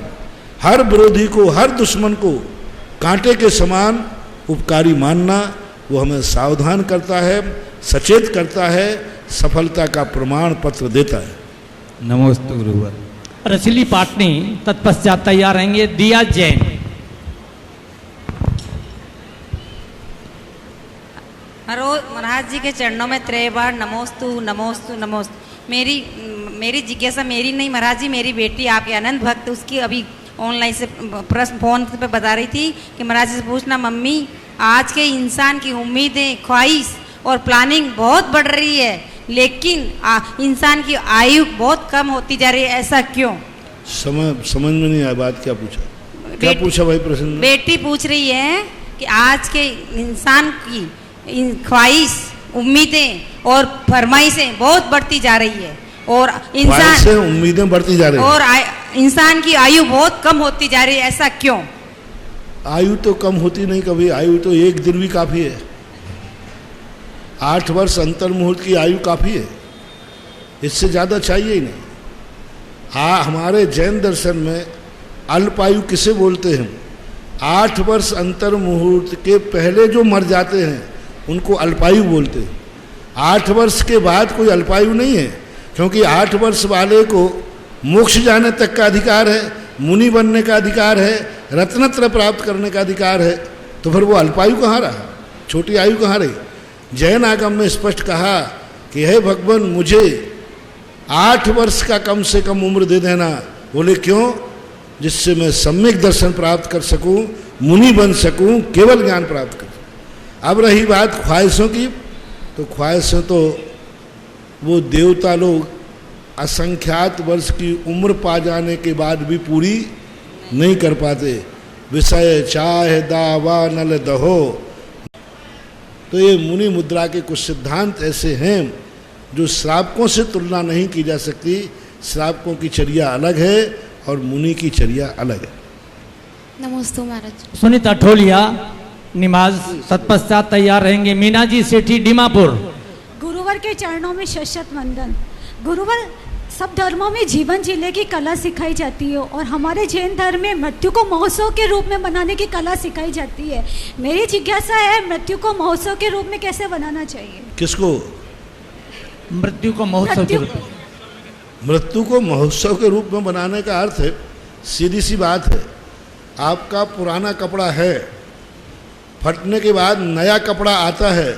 हर विरोधी को, हर दुश्मन को कांटे के समान उपकारी मानना, वो हमें सावधान करता है, सचेत करता है, सफलता का प्रमाण पत्र देता है। नमोस्तु गुरुवर। रसीली पाटनी तत्पश्चात तैयार रहेंगे दिया जैन। रोज महाराज जी के चरणों में 3 बार नमोस्तु नमोस्तु नमोस्तु। मेरी जिज्ञासा मेरी नहीं महाराज जी, मेरी बेटी आपके अनंत भक्त, उसकी अभी ऑनलाइन से प्रश्न फोन पे बता रही थी कि महाराज जी से पूछना, मम्मी आज के इंसान की उम्मीदें, ख्वाहिश और प्लानिंग बहुत बढ़ रही है, लेकिन इंसान की आयु बहुत कम होती जा रही है, ऐसा क्यों? समझ में नहीं आया बात, क्या पूछा? क्या पूछा भाई प्रश्न? बेटी पूछ रही है कि आज के इंसान की ख्वाहिश, उम्मीदें और फरमाइशें बहुत बढ़ती जा रही है, और इंसान उम्मीदें बढ़ती जा रही है, और इंसान की आयु बहुत कम होती जा रही है, ऐसा क्यों? आयु तो कम होती नहीं कभी, आयु तो एक दिन भी काफी है। 8 वर्ष अंतर मुहूर्त की आयु काफी है, इससे ज्यादा चाहिए ही नहीं। हमारे जैन दर्शन में अल्पायु किसे बोलते हैं? 8 वर्ष अंतर मुहूर्त के पहले जो मर जाते हैं उनको अल्पायु बोलते हैं। 8 वर्ष के बाद कोई अल्पायु नहीं है, क्योंकि 8 वर्ष वाले को मोक्ष जाने तक का अधिकार है, मुनि बनने का अधिकार है, रत्नत्र प्राप्त करने का अधिकार है, तो फिर वो अल्पायु कहाँ रहा, छोटी आयु कहाँ रही? जैन आगम में स्पष्ट कहा कि हे भगवान मुझे 8 वर्ष का कम से कम उम्र दे देना। बोले क्यों? जिससे मैं सम्यक दर्शन प्राप्त कर सकूं, मुनि बन सकूं, केवल ज्ञान प्राप्त कर। अब रही बात ख्वाहिशों की, तो ख्वाहिशें तो वो देवता लोग असंख्यात वर्ष की उम्र पा जाने के बाद भी पूरी नहीं कर पाते। विषय चाहे दावा नल दहो। तो ये मुनि मुद्रा के कुछ सिद्धांत ऐसे हैं जो श्रावकों से तुलना नहीं की जा सकती। श्रावकों की चर्या अलग है और मुनि की चर्या अलग है। नमस्ते महाराज। सुनीता ठोलिया निमाज तत्पश्चात तैयार रहेंगे मीना जी सेठी डीमापुर। गुरुवर के चरणों में शत वंदन। गुरुवर, सब धर्मों में जीवन जीने की कला सिखाई जाती है और हमारे जैन धर्म में मृत्यु को महोत्सव के रूप में बनाने की कला सिखाई जाती है। मेरी जिज्ञासा है, मृत्यु को महोत्सव के रूप में कैसे बनाना चाहिए? किसको? मृत्यु को महोत्सव के रूप में। मृत्यु को महोत्सव के रूप में बनाने का अर्थ है, सीधी सी बात है, आपका पुराना कपड़ा है, फटने के बाद नया कपड़ा आता है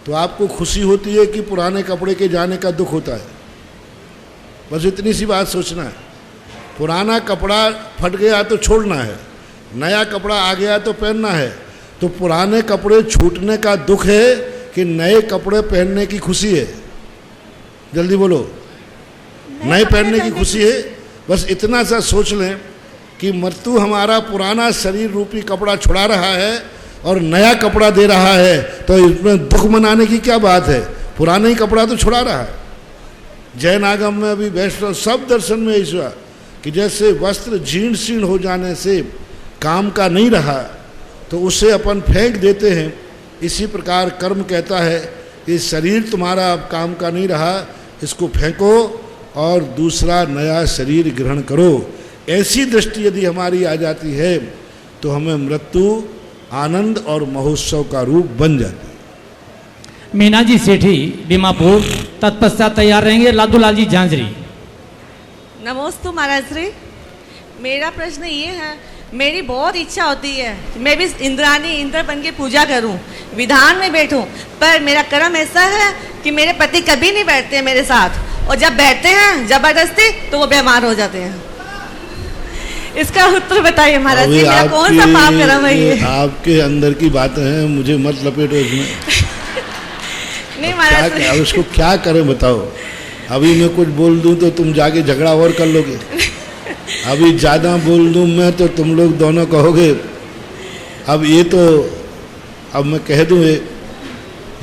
तो आपको खुशी होती है कि पुराने कपड़े के जाने का दुख होता है। बस इतनी सी बात सोचना है। पुराना कपड़ा फट गया तो छोड़ना है, नया कपड़ा आ गया तो पहनना है। तो पुराने कपड़े छूटने का दुख है कि नए कपड़े पहनने की खुशी है? जल्दी बोलो। नए पहनने की खुशी है। बस इतना सा सोच लें कि मृत्यु हमारा पुराना शरीर रूपी कपड़ा छुड़ा रहा है और नया कपड़ा दे रहा है, तो इसमें दुख मनाने की क्या बात है? पुराना ही कपड़ा तो छुड़ा रहा है। जैन आगम में अभी वैष्णव सब दर्शन में ऐसा कि जैसे वस्त्र जीर्ण शीर्ण हो जाने से काम का नहीं रहा तो उसे अपन फेंक देते हैं, इसी प्रकार कर्म कहता है कि शरीर तुम्हारा अब काम का नहीं रहा, इसको फेंको और दूसरा नया शरीर ग्रहण करो। ऐसी दृष्टि यदि हमारी आ जाती है तो हमें मृत्यु आनंद और महोत्सव का रूप बन जाती है। मीना जी सेठी बीमापुर, तत्पश्चात तैयार रहेंगे लादूलाल जी झांझरी। नमोस्तु महाराज श्री। मेरा प्रश्न ये है, मेरी बहुत इच्छा होती है मैं भी इंद्रानी इंद्र बन के पूजा करूं, विधान में बैठूं, पर मेरा कर्म ऐसा है कि मेरे पति कभी नहीं बैठते मेरे साथ, और जब बैठते हैं जबरदस्ती तो वो बीमार हो जाते हैं। इसका उत्तर बताइए महाराज जी, मेरा कौन सा पाप कर्म है ये? आपके अंदर की बातें हैं, मुझे मत लपेटो इसमें। नहीं महाराज जी, अब उसको क्या करें बताओ। अभी मैं कुछ बोल दूं तो तुम जाके झगड़ा और कर लोगे, अभी ज़्यादा बोल दूं मैं तो तुम लोग दोनों कहोगे। अब ये तो अब मैं कह दूं,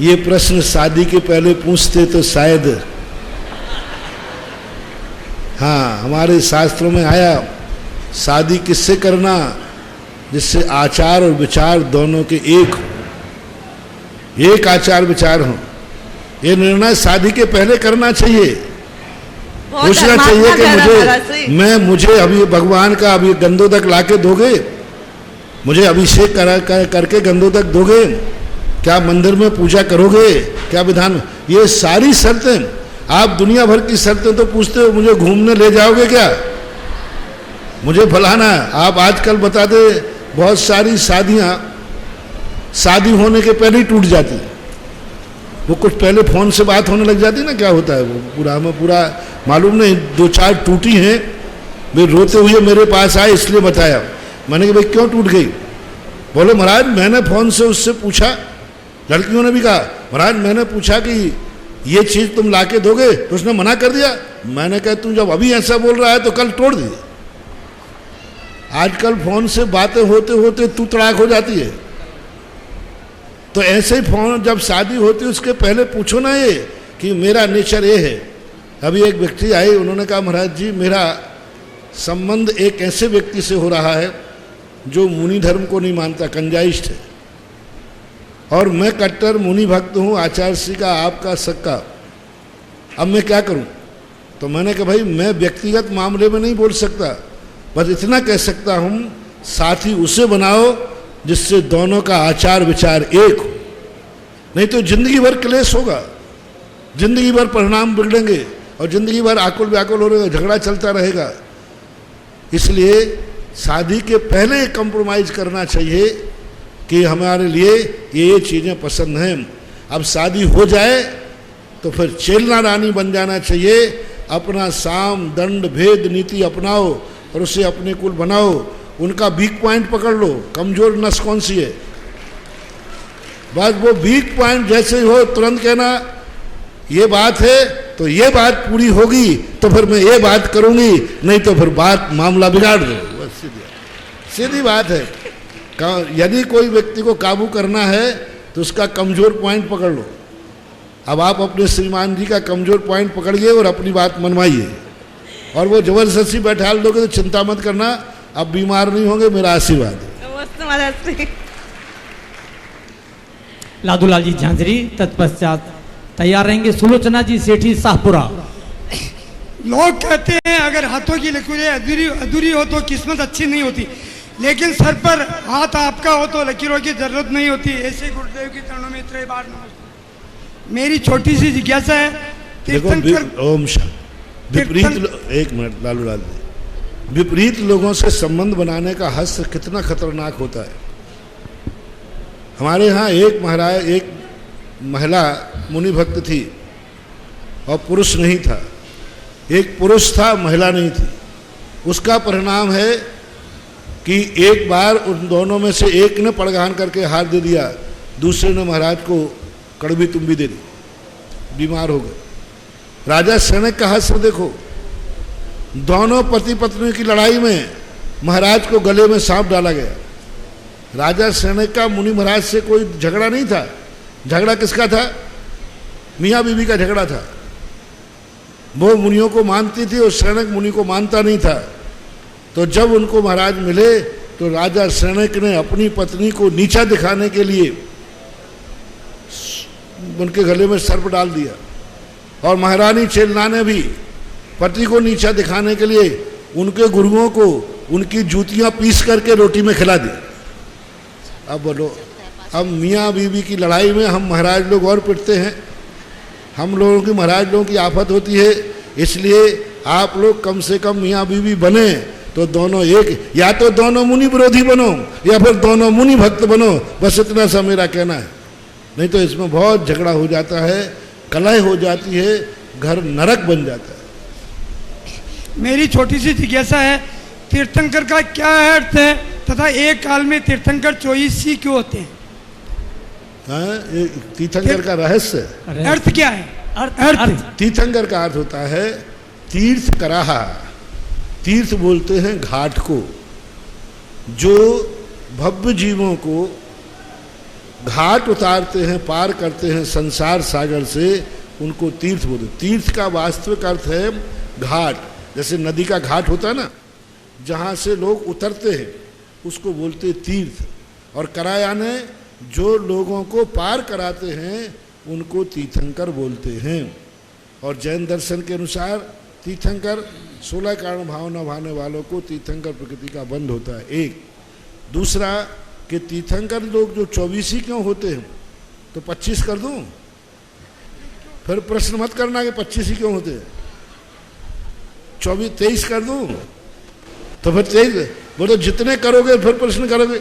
ये प्रश्न शादी के पहले पूछते तो शायद, हाँ हमारे शास्त्रों में आया, शादी किससे करना, जिससे आचार और विचार दोनों के एक आचार विचार हो। ये निर्णय शादी के पहले करना चाहिए, पूछना चाहिए कि मुझे अभी भगवान का अभी गंधोदक लाके दोगे, मुझे अभिषेक करके गंधोदक दोगे, क्या मंदिर में पूजा करोगे, क्या विधान, ये सारी शर्तें, आप दुनिया भर की शर्तें तो पूछते हो, मुझे घूमने ले जाओगे क्या, मुझे फलाना। आप आजकल बताते बहुत सारी शादियां शादी होने के पहले ही टूट जाती, वो कुछ पहले फोन से बात होने लग जाती ना, क्या होता है वो पूरा, हमें पूरा मालूम नहीं, 2-4 टूटी हैं, वे रोते हुए मेरे पास आए इसलिए बताया। मैंने कहा भाई क्यों टूट गई? बोले महाराज मैंने फोन से उससे पूछा, लड़कियों ने भी कहा महाराज मैंने पूछा कि ये चीज़ तुम लाके दोगे, तो उसने मना कर दिया। मैंने कहा तू जब अभी ऐसा बोल रहा है तो कल तोड़ दिए। आजकल फोन से बातें होते होते तू तड़ाक हो जाती है, तो ऐसे ही फोन जब शादी होती है उसके पहले पूछो ना ये कि मेरा नेचर ये है। अभी एक व्यक्ति आए, उन्होंने कहा महाराज जी मेरा संबंध एक ऐसे व्यक्ति से हो रहा है जो मुनि धर्म को नहीं मानता, कंजाइस्ट है, और मैं कट्टर मुनि भक्त हूँ, आचार्य श्री का आपका सक्का, अब मैं क्या करूँ? तो मैंने कहा भाई मैं व्यक्तिगत मामले में नहीं बोल सकता, बस इतना कह सकता हूँ साथी उसे बनाओ जिससे दोनों का आचार विचार एक हो, नहीं तो जिंदगी भर क्लेश होगा, जिंदगी भर परिणाम बिगड़ेंगे और जिंदगी भर आकुल व्याकुल हो रहेगा, झगड़ा चलता रहेगा। इसलिए शादी के पहले कंप्रोमाइज करना चाहिए कि हमारे लिए ये चीज़ें पसंद हैं। अब शादी हो जाए तो फिर चेलना रानी बन जाना चाहिए, अपना साम दंड भेद नीति अपनाओ और उसे अपने कुल बनाओ, उनका वीक पॉइंट पकड़ लो, कमजोर नस कौन सी है, बस वो वीक पॉइंट जैसे ही हो तुरंत कहना ये बात है तो ये बात पूरी होगी तो फिर मैं ये बात करूंगी, नहीं तो फिर बात मामला बिगाड़ दो, बस सीधी बात है। यदि कोई व्यक्ति को काबू करना है तो उसका कमजोर पॉइंट पकड़ लो। अब आप अपने श्रीमान जी का कमजोर पॉइंट पकड़िए और अपनी बात मनवाइए, और वो जबरदस्ती बैठा दोगे तो चिंता मत करना, अब बीमार नहीं होंगे, मेरा आशीर्वाद है। लादूलाल जी झांझरी, तत्पश्चात तैयार रहेंगे सुलोचना जी सेठी शाहपुरा। लोग कहते हैं अगर हाथों की लकीरें अधूरी हो तो किस्मत अच्छी नहीं होती, लेकिन सर पर हाथ आपका हो तो लकीरों की जरूरत नहीं होती। ऐसे गुरुदेव की चरणों में इतने बार नमस्कार। मेरी छोटी सी जिज्ञासा है, ओम विपरीत, एक मिनट लालूलाल जी, विपरीत लोगों से संबंध बनाने का हस्त कितना खतरनाक होता है। हमारे यहाँ एक महिला मुनि भक्त थी और पुरुष नहीं था, एक पुरुष था महिला नहीं थी। उसका परिणाम है कि एक बार उन दोनों में से एक ने पड़गान करके हाथ दे दिया, दूसरे ने महाराज को कड़वी तुम्बी दे दी, बीमार हो गए। राजा सैनिक का हश्र देखो, दोनों पति पत्नी की लड़ाई में महाराज को गले में सांप डाला गया। राजा सैनिक का मुनि महाराज से कोई झगड़ा नहीं था, झगड़ा किसका था? मियाँ बीवी का झगड़ा था। वो मुनियों को मानती थी और सैनिक मुनि को मानता नहीं था। तो जब उनको महाराज मिले तो राजा सैनिक ने अपनी पत्नी को नीचा दिखाने के लिए उनके गले में सर्प डाल दिया, और महारानी चेलना ने भी पति को नीचा दिखाने के लिए उनके गुरुओं को उनकी जूतियां पीस करके रोटी में खिला दी। अब बोलो, अब मियाँ बीवी की लड़ाई में हम महाराज लोग और पिटते हैं। हम लोगों की महाराज लोगों की आफत होती है। इसलिए आप लोग कम से कम मियाँ बीवी बने तो दोनों एक, या तो दोनों मुनि विरोधी बनो या फिर दोनों मुनि भक्त बनो। बस इतना सा मेरा कहना है, नहीं तो इसमें बहुत झगड़ा हो जाता है, कलह हो जाती है, घर नरक बन जाता है। मेरी छोटी सी जिज्ञासा है, तीर्थंकर का क्या अर्थ है तथा एक काल में तीर्थंकर 24 ही क्यों होते हैं? हाँ, ये तीर्थंकर का रहस्य अर्थ क्या है? अर्थ तीर्थंकर का अर्थ होता है तीर्थ कराहा। तीर्थ बोलते हैं घाट को, जो भव्य जीवों को घाट उतारते हैं, पार करते हैं संसार सागर से, उनको तीर्थ बोलते हैं। तीर्थ का वास्तविक अर्थ है घाट। जैसे नदी का घाट होता है ना, जहाँ से लोग उतरते हैं, उसको बोलते तीर्थ। और करायाने जो लोगों को पार कराते हैं उनको तीर्थंकर बोलते हैं। और जैन दर्शन के अनुसार तीर्थंकर 16 कारण भावना भाने वालों को तीर्थंकर प्रकृति का बंध होता है। एक दूसरा कि तीर्थंकर लोग जो 24 ही क्यों होते हैं, तो 25 कर दूं? फिर प्रश्न मत करना कि 25 ही क्यों होते हैं। 23 कर दूं? तो फिर 23 बोलो, जितने करोगे फिर प्रश्न करोगे।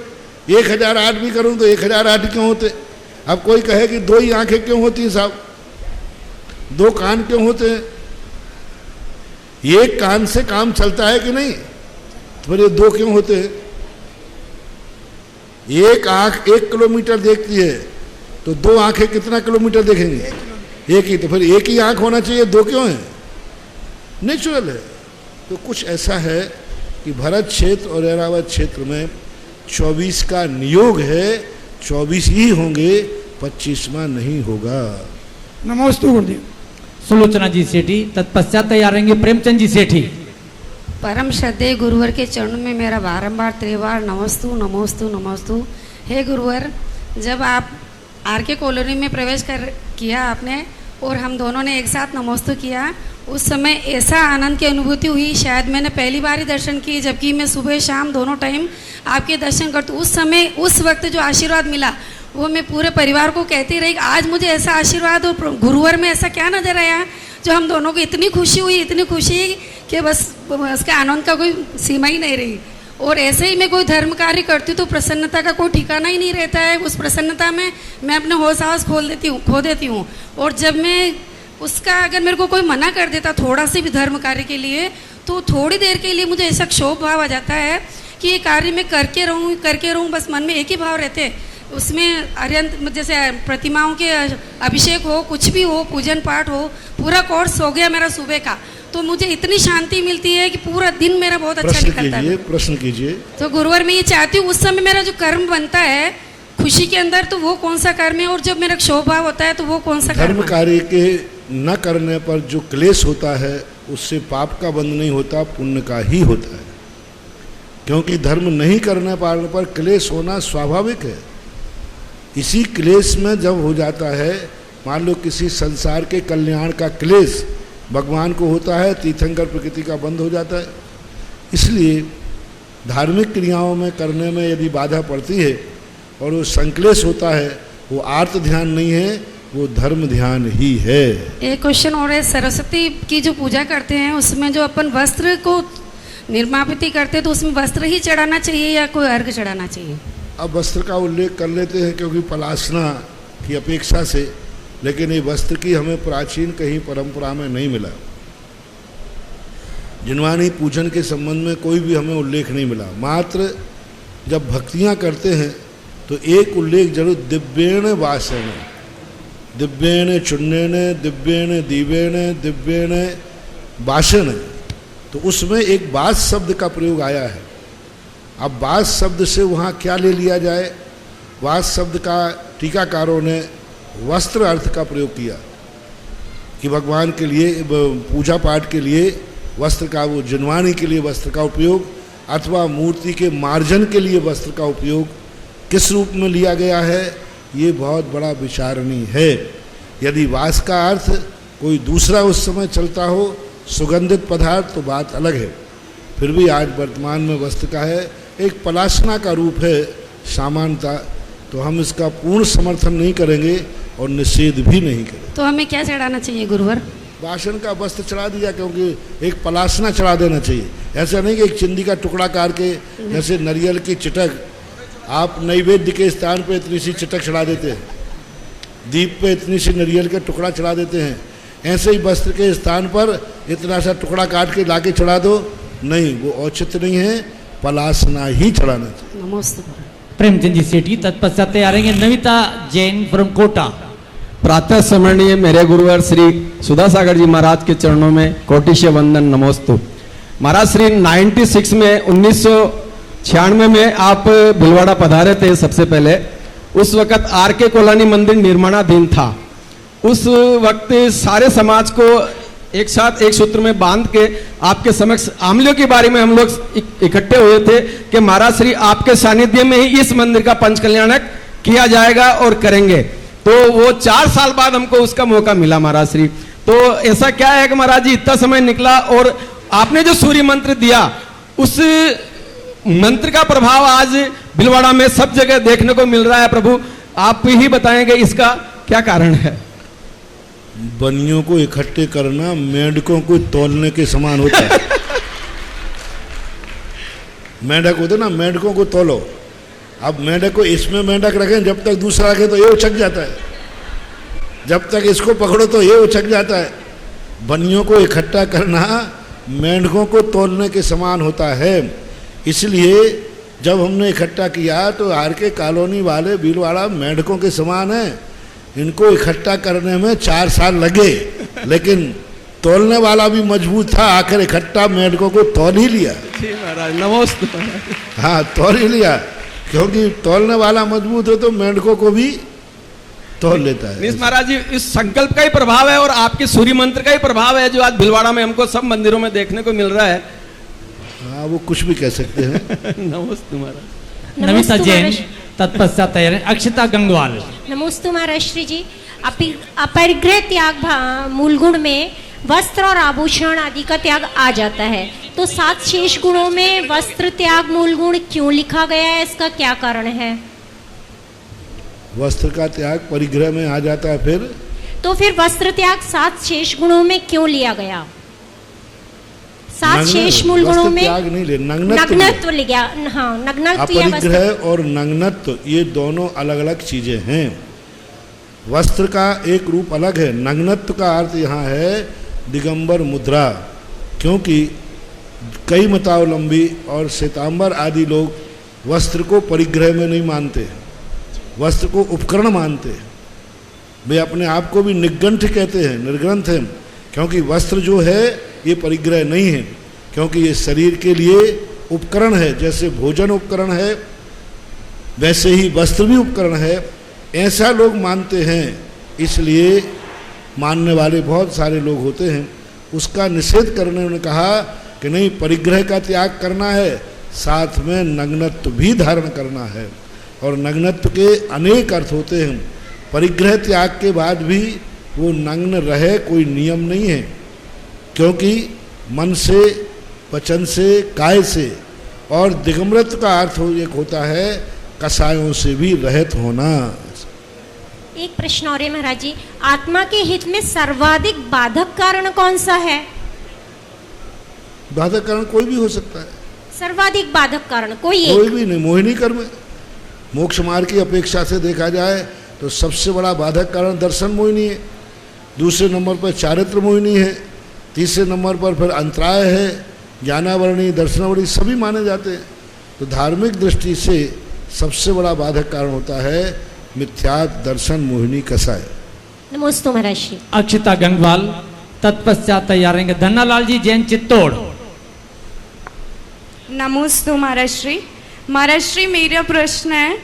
1008 भी करूं तो 1008 क्यों होते? अब कोई कहे कि 2 ही आंखें क्यों होती हैं साहब, 2 कान क्यों होते हैं? एक कान से काम चलता है कि नहीं? तो फिर ये 2 क्यों होते हैं? एक आंख 1 किलोमीटर देखती है तो 2 आंखें कितना किलोमीटर देखेंगे? एक ही। तो फिर एक ही आंख होना चाहिए, 2 क्यों है? नेचुरल है। तो कुछ ऐसा है कि भरत क्षेत्र और ऐरावत क्षेत्र में 24 का नियोग है, 24 ही होंगे, 25वां नहीं होगा। नमोस्तु गुरुदेव। सुलोचना जी सेठी, तत्पश्चात तैयार रहेंगे प्रेमचंद जी सेठी। परम श्रद्धेय गुरुवर के चरणों में मेरा बारंबार 3 बार नमोस्तु नमोस्तु नमोस्तु। हे गुरुवर, जब आप आर.के. कॉलोनी में प्रवेश किया आपने और हम दोनों ने एक साथ नमोस्तु किया, उस समय ऐसा आनंद की अनुभूति हुई, शायद मैंने पहली बार ही दर्शन किए, जबकि मैं सुबह शाम दोनों टाइम आपके दर्शन करती हूँ। उस समय उस वक्त जो आशीर्वाद मिला वो मैं पूरे परिवार को कहती रही, आज मुझे ऐसा आशीर्वाद और गुरुवर में ऐसा क्या नजर आया जो हम दोनों को इतनी खुशी हुई, इतनी खुशी कि बस उसके आनंद का कोई सीमा ही नहीं रही। और ऐसे ही मैं कोई धर्म कार्य करती हूँ तो प्रसन्नता का कोई ठिकाना ही नहीं रहता है। उस प्रसन्नता में मैं अपने होश आवास खो देती हूँ। और जब मैं उसका अगर मेरे को कोई मना कर देता थोड़ा सी भी धर्म कार्य के लिए, तो थोड़ी देर के लिए मुझे ऐसा क्षोभ भाव आ जाता है कि ये कार्य मैं करके रहूँ, बस मन में एक ही भाव रहते। उसमें अत्यंत जैसे प्रतिमाओं के अभिषेक हो, कुछ भी हो, पूजन पाठ हो, पूरा कोर्स हो गया मेरा सुबह का, तो मुझे इतनी शांति मिलती है कि पूरा दिन मेरा बहुत अच्छा निकलता है। प्रश्न कीजिए। तो गुरुवर मैं ये चाहती हूँ उस समय मेरा जो कर्म बनता है खुशी के अंदर, तो वो कौन सा कर्म है, और जब मेरा क्षोभ भाव होता है तो वो कौन सा कर्म है? धर्म कार्य के न करने पर जो क्लेश होता है उससे पाप का बंध नहीं होता, पुण्य का ही होता है। क्योंकि धर्म नहीं करने पाने पर क्लेश होना स्वाभाविक है। इसी क्लेश में जब हो जाता है, मान लो किसी संसार के कल्याण का क्लेश भगवान को होता है, तीर्थंकर प्रकृति का बंध हो जाता है। इसलिए धार्मिक क्रियाओं में करने में यदि बाधा पड़ती है और वो संक्लेश होता है, वो आर्त ध्यान नहीं है, वो धर्म ध्यान ही है। एक क्वेश्चन और है, सरस्वती की जो पूजा करते हैं उसमें जो अपन वस्त्र को निर्मापित करते हैं, तो उसमें वस्त्र ही चढ़ाना चाहिए या कोई अर्घ चढ़ाना चाहिए? अब वस्त्र का उल्लेख कर लेते हैं क्योंकि पलासना की अपेक्षा से, लेकिन ये वस्त्र की हमें प्राचीन कहीं परंपरा में नहीं मिला। जिनवानी पूजन के संबंध में कोई भी हमें उल्लेख नहीं मिला। मात्र जब भक्तियां करते हैं तो एक उल्लेख जरूर, दिव्येण वासेन, दिव्येण चुन्नेन, दिव्येण दीवेण, दिव्येण वासन, तो उसमें एक बास शब्द का प्रयोग आया है। अब बास शब्द से वहाँ क्या ले लिया जाए? वास शब्द का टीकाकारों ने वस्त्र अर्थ का प्रयोग किया कि भगवान के लिए पूजा पाठ के लिए वस्त्र का, वो जिनवानी के लिए वस्त्र का उपयोग अथवा मूर्ति के मार्जन के लिए वस्त्र का उपयोग किस रूप में लिया गया है, ये बहुत बड़ा विचारणीय है। यदि वास का अर्थ कोई दूसरा उस समय चलता हो, सुगंधित पदार्थ, तो बात अलग है। फिर भी आज वर्तमान में वस्त्र का है एक पलासना का रूप है सामान्यता, तो हम इसका पूर्ण समर्थन नहीं करेंगे और निषेध भी नहीं करेंगे। तो हमें क्या चढ़ाना चाहिए गुरुवर? भाषण का वस्त्र चढ़ा दिया, क्योंकि एक पलासना चढ़ा देना चाहिए। ऐसा नहीं कि एक चिंदी का टुकड़ा काट के, जैसे नारियल की चिटक आप नैवेद्य के स्थान पे इतनी सी चिटक चढ़ा देते हैं, दीप पे इतनी सी नारियल का टुकड़ा चढ़ा देते हैं, ऐसे ही वस्त्र के स्थान पर इतना सा टुकड़ा काट के लाके चढ़ा दो, नहीं, वो औचित्य नहीं है, पलासना ही चढ़ाना चाहिए। नमस्ते। प्रेमचंद जी सेठी तत्पश्चात आ रहेंगे नविता जैन फ्रॉम कोटा। प्रातः स्मरणीय मेरे गुरुवर श्री सुधा सागर जी महाराज के चरणों में कोटिशय वंदन नमोस्तु। महाराज श्री 96 में 1996 में आप भिलवाड़ा पधारे थे सबसे पहले। उस वक्त आर.के. कोलानी मंदिर निर्माणाधीन था। उस वक्त सारे समाज को एक साथ एक सूत्र में बांध के आपके समक्ष आमलियों के बारे में हम लोग इकट्ठे हुए थे कि महाराज श्री आपके सानिध्य में ही इस मंदिर का पंचकल्याणक किया जाएगा और करेंगे। तो वो 4 साल बाद हमको उसका मौका मिला महाराज श्री। तो ऐसा क्या है कि महाराज जी इतना समय निकला और आपने जो सूर्य मंत्र दिया, उस मंत्र का प्रभाव आज भिलवाड़ा में सब जगह देखने को मिल रहा है। प्रभु आप ही बताएंगे इसका क्या कारण है? बनियों को इकट्ठे करना मेंढकों को तौलने के समान होता है। मेंढक होते ना, मेंढकों को तौलो। अब मेंढक को इसमें मेंढक रखें, जब तक दूसरा रखे तो ये उछक जाता है, जब तक इसको पकड़ो तो ये उछक जाता है। बनियों को इकट्ठा करना मेंढकों को तौलने के समान होता है। इसलिए जब हमने इकट्ठा किया तो आर.के. कॉलोनी वाले भीलवाड़ा मेंढकों के समान है। इनको इकट्ठा करने में 4 साल लगे, लेकिन तौलने वाला भी मजबूत था, आखिर इकट्ठा मेंढकों को तौल ही लिया। महाराज नमस्ते। हाँ, तौल ही लिया, क्योंकि तौलने वाला मजबूत हो तो मेंढकों को भी तौल लेता है। महाराज जी इस संकल्प का ही प्रभाव है और आपके सूर्य मंत्र का ही प्रभाव है जो आज भिलवाड़ा में हमको सब मंदिरों में देखने को मिल रहा है। हाँ, वो कुछ भी कह सकते हैं। नमस्ते महाराज। नमिता जैन तत्पश्चात अक्षता गंगवाल। नमोस्तु महाराज श्री जी। अपरिग्रह त्याग मूल गुण में वस्त्र और आभूषण आदि का त्याग आ जाता है, तो 7 शेष गुणों में वस्त्र त्याग मूल गुण क्यों लिखा गया है? इसका क्या कारण है? वस्त्र का त्याग परिग्रह में आ जाता है, फिर वस्त्र त्याग 7 शेष गुणों में क्यों लिया गया? 7 शेष मूल गुणों में त्याग नहीं ले, नग्नत्व ले गया। हाँ, नग्नत्व या अपरिग्रह और नग्नत्व ये दोनों अलग अलग चीजें हैं। वस्त्र का एक रूप अलग है, नग्नत्व का अर्थ यहाँ है दिगंबर मुद्रा, क्योंकि कई मतावलंबी और श्वेतांबर आदि लोग वस्त्र को परिग्रह में नहीं मानते, वस्त्र को उपकरण मानते। वे अपने आप को भी निग्रंथ कहते हैं, निर्ग्रंथ हैं, क्योंकि वस्त्र जो है ये परिग्रह नहीं है, क्योंकि ये शरीर के लिए उपकरण है। जैसे भोजन उपकरण है वैसे ही वस्त्र भी उपकरण है, ऐसा लोग मानते हैं। इसलिए मानने वाले बहुत सारे लोग होते हैं। उसका निषेध करने उन्होंने कहा कि नहीं, परिग्रह का त्याग करना है, साथ में नग्नत्व भी धारण करना है। और नग्नत्व के अनेक अर्थ होते हैं। परिग्रह त्याग के बाद भी वो नग्न रहे कोई नियम नहीं है, क्योंकि मन से, वचन से, काय से। और दिगंबरत्व का अर्थ एक होता है कसायों से भी रहित होना। एक प्रश्न और है महाराज जी, आत्मा के हित में सर्वाधिक बाधक कारण कौन सा है? बाधक कारण कोई भी हो सकता है। सर्वाधिक बाधक कारण कोई भी नहीं। मोहिनी कर्म, मोक्ष मार्ग की अपेक्षा से देखा जाए तो सबसे बड़ा बाधक कारण दर्शन मोहिनी है, दूसरे नंबर पर चारित्र मोहिनी है, तीसरे नंबर पर फिर अंतराय है, ज्ञानावरणी, दर्शनावरणी सभी माने जाते हैं। तो धार्मिक दृष्टि से सबसे बड़ा बाधक कारण होता है मिथ्यात्व दर्शन मोहिनी कसाय। नमस्ते महाराज श्री। अक्षता गंगवाल तत्पश्चात तैयार रहेंगे धन्नालाल जी जैन चित्तौड़। नमोस्तु महाराज श्री। महाराज श्री, मेरा प्रश्न है,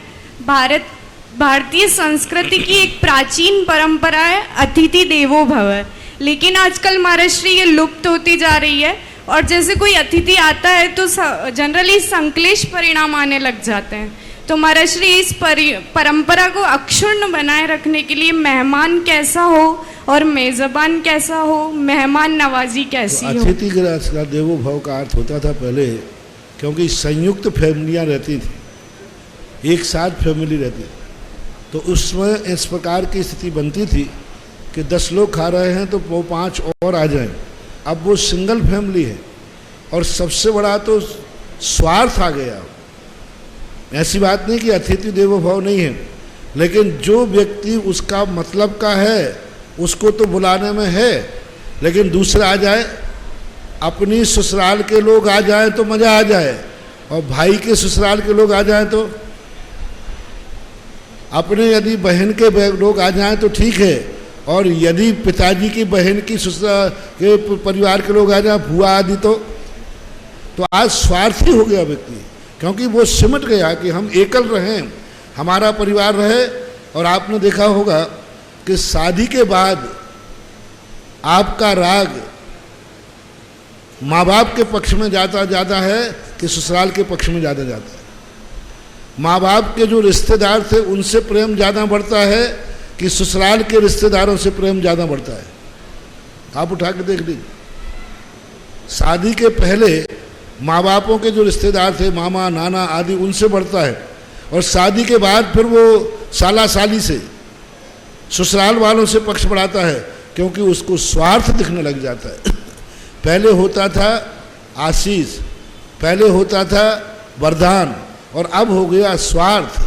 भारतीय संस्कृति की एक प्राचीन परंपरा है अतिथि देवो भव, लेकिन आजकल महाराज श्री ये लुप्त होती जा रही है। और जैसे कोई अतिथि आता है तो जनरली संक्लेश परिणाम आने लग जाते हैं। तो महाराज श्री इस परंपरा को अक्षुण्ण बनाए रखने के लिए मेहमान कैसा हो और मेजबान कैसा हो, मेहमान नवाजी कैसी हो? अतिथि का देवो भव का अर्थ होता था पहले, क्योंकि संयुक्त फैमिलियां रहती थी, एक साथ फैमिली रहती, तो उसमें इस प्रकार की स्थिति बनती थी कि 10 लोग खा रहे हैं तो वो 5 और आ जाएं। अब वो सिंगल फैमिली है और सबसे बड़ा तो स्वार्थ आ गया। ऐसी बात नहीं कि अतिथि देवो भव नहीं है, लेकिन जो व्यक्ति उसका मतलब का है उसको तो बुलाने में है, लेकिन दूसरा आ जाए, अपनी ससुराल के लोग आ जाए तो मज़ा आ जाए, और भाई के ससुराल के लोग आ जाए तो, अपने यदि बहन के लोग आ जाएं तो ठीक है, और यदि पिताजी की बहन की ससुराल के परिवार के लोग आ जाएं, भुआ आदि, तो आज स्वार्थी हो गया व्यक्ति, क्योंकि वो सिमट गया कि हम एकल रहें, हमारा परिवार रहे। और आपने देखा होगा कि शादी के बाद आपका राग माँ बाप के पक्ष में ज़्यादा है कि ससुराल के पक्ष में ज़्यादा जाता है। माँ बाप के जो रिश्तेदार थे उनसे प्रेम ज़्यादा बढ़ता है कि ससुराल के रिश्तेदारों से प्रेम ज़्यादा बढ़ता है। आप उठा के देख लीजिए, शादी के पहले माँ बापों के जो रिश्तेदार थे, मामा नाना आदि, उनसे बढ़ता है, और शादी के बाद फिर वो साला साली से, ससुराल वालों से पक्ष बढ़ाता है, क्योंकि उसको स्वार्थ दिखने लग जाता है। पहले होता था आशीष, पहले होता था वरदान, और अब हो गया स्वार्थ।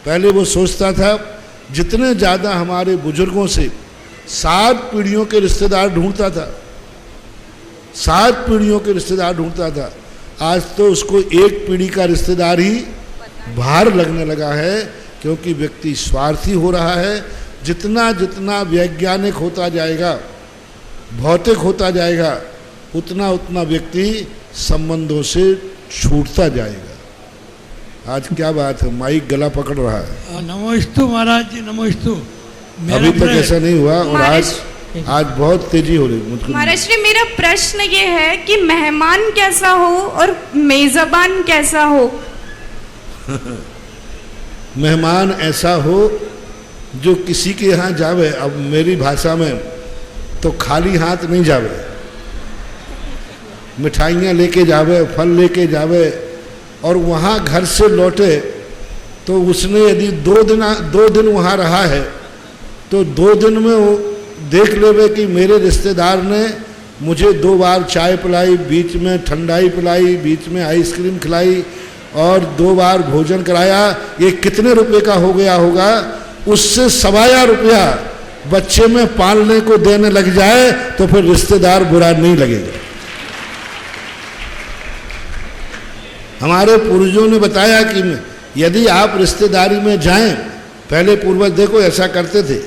पहले वो सोचता था जितने ज़्यादा हमारे बुजुर्गों से 7 पीढ़ियों के रिश्तेदार ढूंढता था, 7 पीढ़ियों के रिश्तेदार ढूंढता था, आज तो उसको 1 पीढ़ी का रिश्तेदार ही भार लगने लगा है, क्योंकि व्यक्ति स्वार्थी हो रहा है। जितना जितना वैज्ञानिक होता जाएगा, भौतिक होता जाएगा, उतना उतना व्यक्ति संबंधों से छूटता जाएगा। आज क्या बात है, माइक गला पकड़ रहा है। नमोस्तु महाराज जी, नमोस्तु। अभी तक ऐसा नहीं हुआ, और आज बहुत तेजी हो रही। महाराज श्री, मेरा प्रश्न ये है कि मेहमान कैसा हो और मेजबान कैसा हो? मेहमान ऐसा हो जो किसी के यहाँ जावे, अब मेरी भाषा में तो खाली हाथ नहीं जावे, मिठाइयाँ लेके जावे, फल लेके जावे, और वहाँ घर से लौटे तो उसने यदि 2 दिन वहाँ रहा है तो 2 दिन में वो देख लेवे कि मेरे रिश्तेदार ने मुझे 2 बार चाय पिलाई, बीच में ठंडाई पिलाई, बीच में आइसक्रीम खिलाई, और 2 बार भोजन कराया। ये कितने रुपए का हो गया होगा? उससे 1,000 रुपया बच्चे में पालने को देने लग जाए तो फिर रिश्तेदार बुरा नहीं लगेगा। हमारे पूर्वजों ने बताया कि यदि आप रिश्तेदारी में जाएं, पहले पूर्वज देखो ऐसा करते थे,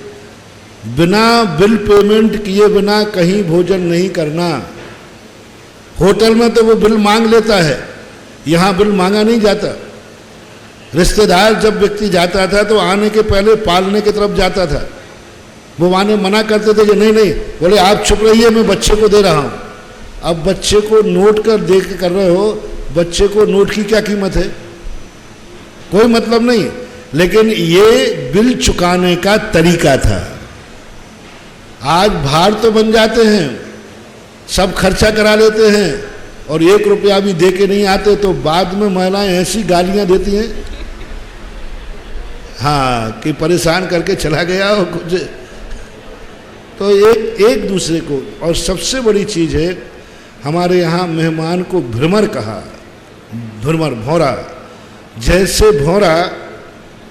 बिना बिल पेमेंट किए बिना कहीं भोजन नहीं करना। होटल में तो वो बिल मांग लेता है, यहाँ बिल मांगा नहीं जाता। रिश्तेदार जब व्यक्ति जाता था तो आने के पहले पालने की तरफ जाता था, वो माने मना करते थे कि नहीं नहीं, बोले आप चुप रहिए, मैं बच्चे को दे रहा हूँ। अब बच्चे को नोट कर दे के कर रहे हो, बच्चे को नोट की क्या कीमत है? कोई मतलब नहीं। लेकिन ये बिल चुकाने का तरीका था। आज भार तो बन जाते हैं, सब खर्चा करा लेते हैं, और 1 रुपया भी दे के नहीं आते तो बाद में महिलाएं ऐसी गालियां देती हैं, हाँ, कि परेशान करके चला गया हो कुछ। तो एक दूसरे को, और सबसे बड़ी चीज़ है हमारे यहाँ मेहमान को भ्रमर कहा, भ्रमर, भौरा। जैसे भौरा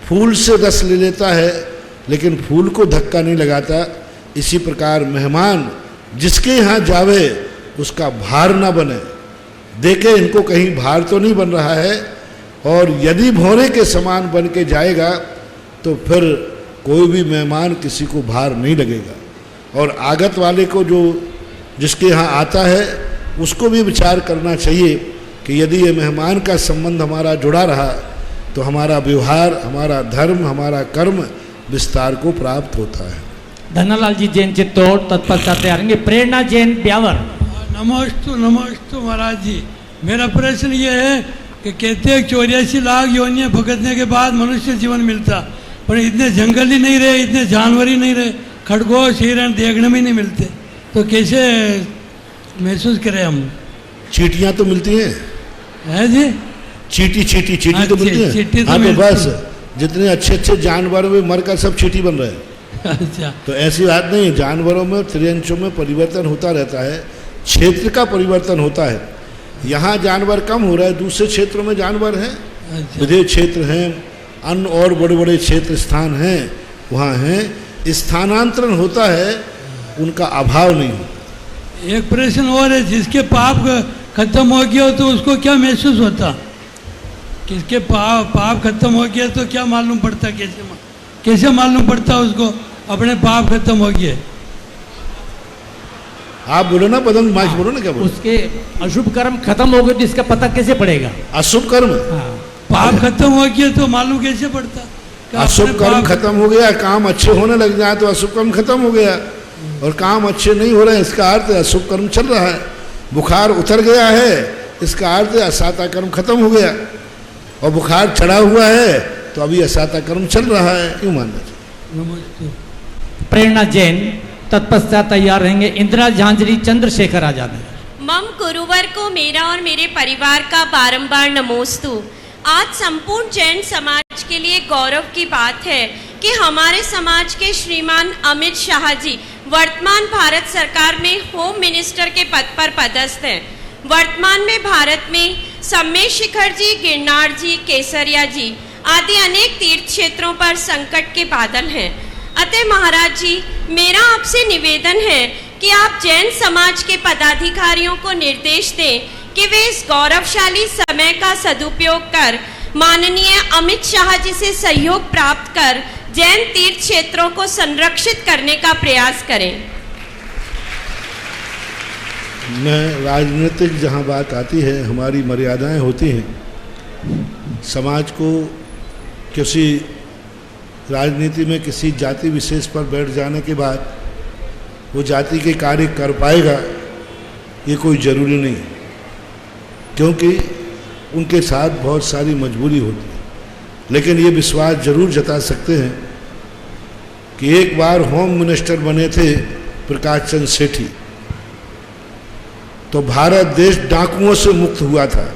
फूल से रस ले लेता है लेकिन फूल को धक्का नहीं लगाता, इसी प्रकार मेहमान जिसके यहाँ जावे उसका भार ना बने। देखे इनको कहीं भार तो नहीं बन रहा है, और यदि भौरे के समान बन के जाएगा तो फिर कोई भी मेहमान किसी को भार नहीं लगेगा। और आगत वाले को, जो जिसके यहाँ आता है, उसको भी विचार करना चाहिए कि यदि ये मेहमान का संबंध हमारा जुड़ा रहा तो हमारा व्यवहार, हमारा धर्म, हमारा कर्म विस्तार को प्राप्त होता है। धनालाल जी जैन चित्तौड़, तत्पश्चात आएंगे प्रेरणा जैन ब्यावर। नमोस्तु, नमोस्तु महाराज जी। मेरा प्रश्न ये है कि कहते हैं 84 लाख योनियाँ भुगतने के बाद मनुष्य जीवन मिलता, पर इतने जंगल ही नहीं रहे, इतने जानवर ही नहीं रहे, खरगोश हिरण देखने में नहीं मिलते, तो कैसे महसूस करें हम? चींटियां तो मिलती हैं है जी, चींटी तो मिलती है। चींटी तो हाँ, तो मिलती बस जितने अच्छे जानवर में मरकर सब चींटी बन रहे हैं। अच्छा, तो ऐसी बात नहीं है, जानवरों में त्रिअंशों में परिवर्तन होता रहता है, क्षेत्र का परिवर्तन होता है। यहाँ जानवर कम हो रहा है, दूसरे क्षेत्रों में जानवर हैं, विदेश क्षेत्र हैं, अन्य और बड़े बड़े क्षेत्र स्थान हैं, वहाँ हैं। स्थानांतरण होता है, उनका अभाव नहीं होता। एक प्रश्न और है, जिसके पाप खत्म हो गया तो उसको क्या महसूस होता? किसके पाप खत्म हो गया तो क्या मालूम पड़ता? कैसे मालूम पड़ता उसको अपने पाप खत्म हो गए? आप बोलो ना, पदम माइक बोलो ना, क्या बोलो? उसके अशुभ कर्म खत्म हो गए तो इसका पता कैसे पड़ेगा? अशुभ कर्म, पाप खत्म हो गया तो मालूम कैसे पड़ता? अशुभ कर्म खत्म हो गया, काम अच्छे होने लग जाए तो अशुभ कर्म खत्म हो गया, और काम अच्छे नहीं हो रहे, इसका अर्थ अशुभ कर्म चल रहा है। बुखार उतर गया है, इसका अर्थ असाता कर्म खत्म हो गया, और बुखार चढ़ा हुआ है तो अभी असाता कर्म चल रहा है। क्यों मानना चाहिए? प्रेरणा जैन, तत्पश्चात तैयार रहेंगे इंदिरा झांझरी चंद्रशेखर आजाद। मम गुरुवर को मेरा और मेरे परिवार का बारंबार नमोस्तु। आज संपूर्ण जैन समाज के लिए गौरव की बात है कि हमारे समाज के श्रीमान अमित शाह जी वर्तमान भारत सरकार में होम मिनिस्टर के पद पर पदस्थ हैं। वर्तमान में भारत में सम्मेद शिखर जी, गिरनार जी, केसरिया जी आदि अनेक तीर्थ क्षेत्रों पर संकट के बादल हैं। अतः महाराज जी, मेरा आपसे निवेदन है कि आप जैन समाज के पदाधिकारियों को निर्देश दें कि वे इस गौरवशाली समय का सदुपयोग कर माननीय अमित शाह जी से सहयोग प्राप्त कर जैन तीर्थ क्षेत्रों को संरक्षित करने का प्रयास करें। मैं राजनीतिक जहाँ बात आती है, हमारी मर्यादाएं होती हैं। समाज को किसी राजनीति में किसी जाति विशेष पर बैठ जाने के बाद वो जाति के कार्य कर पाएगा, ये कोई ज़रूरी नहीं है, क्योंकि उनके साथ बहुत सारी मजबूरी होती है। लेकिन ये विश्वास जरूर जता सकते हैं कि एक बार होम मिनिस्टर बने थे प्रकाश चंद्र सेठी, तो भारत देश डाकुओं से मुक्त हुआ था,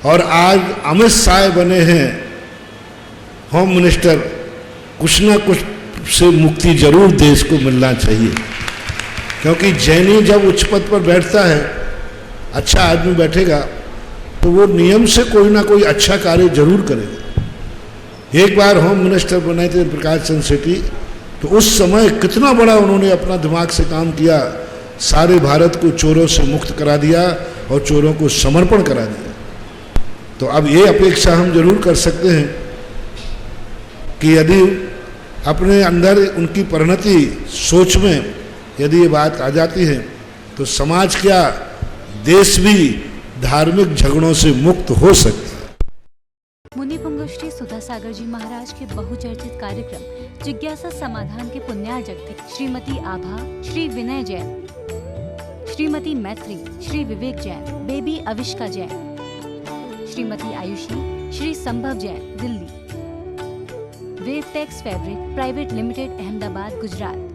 और आज अमित शाह बने हैं होम मिनिस्टर। कुछ ना कुछ से मुक्ति जरूर देश को मिलना चाहिए, क्योंकि जैनी जब उच्च पद पर बैठता है, अच्छा आदमी बैठेगा तो वो नियम से कोई ना कोई अच्छा कार्य जरूर करेगा। एक बार होम मिनिस्टर बने थे प्रकाश चंद्र सेठी, तो उस समय कितना बड़ा उन्होंने अपना दिमाग से काम किया, सारे भारत को चोरों से मुक्त करा दिया और चोरों को समर्पण करा दिया। तो अब ये अपेक्षा हम जरूर कर सकते हैं कि यदि अपने अंदर उनकी परिणति सोच में यदि ये बात आ जाती है, तो समाज क्या, देश भी धार्मिक झगड़ों से मुक्त हो सकता है। मुनि पुंगव श्री सुधा सागर जी महाराज के बहुचर्चित कार्यक्रम जिज्ञासा समाधान के पुण्यार्जक थे श्रीमती आभा, श्री विनय Jain, Shrimati Maitri, Shri Vivek Jain, baby Avishka Jain, Shrimati Ayushi, Shri Sambhav Jain, Delhi. Wavetex fabric private limited, Ahmedabad, Gujarat.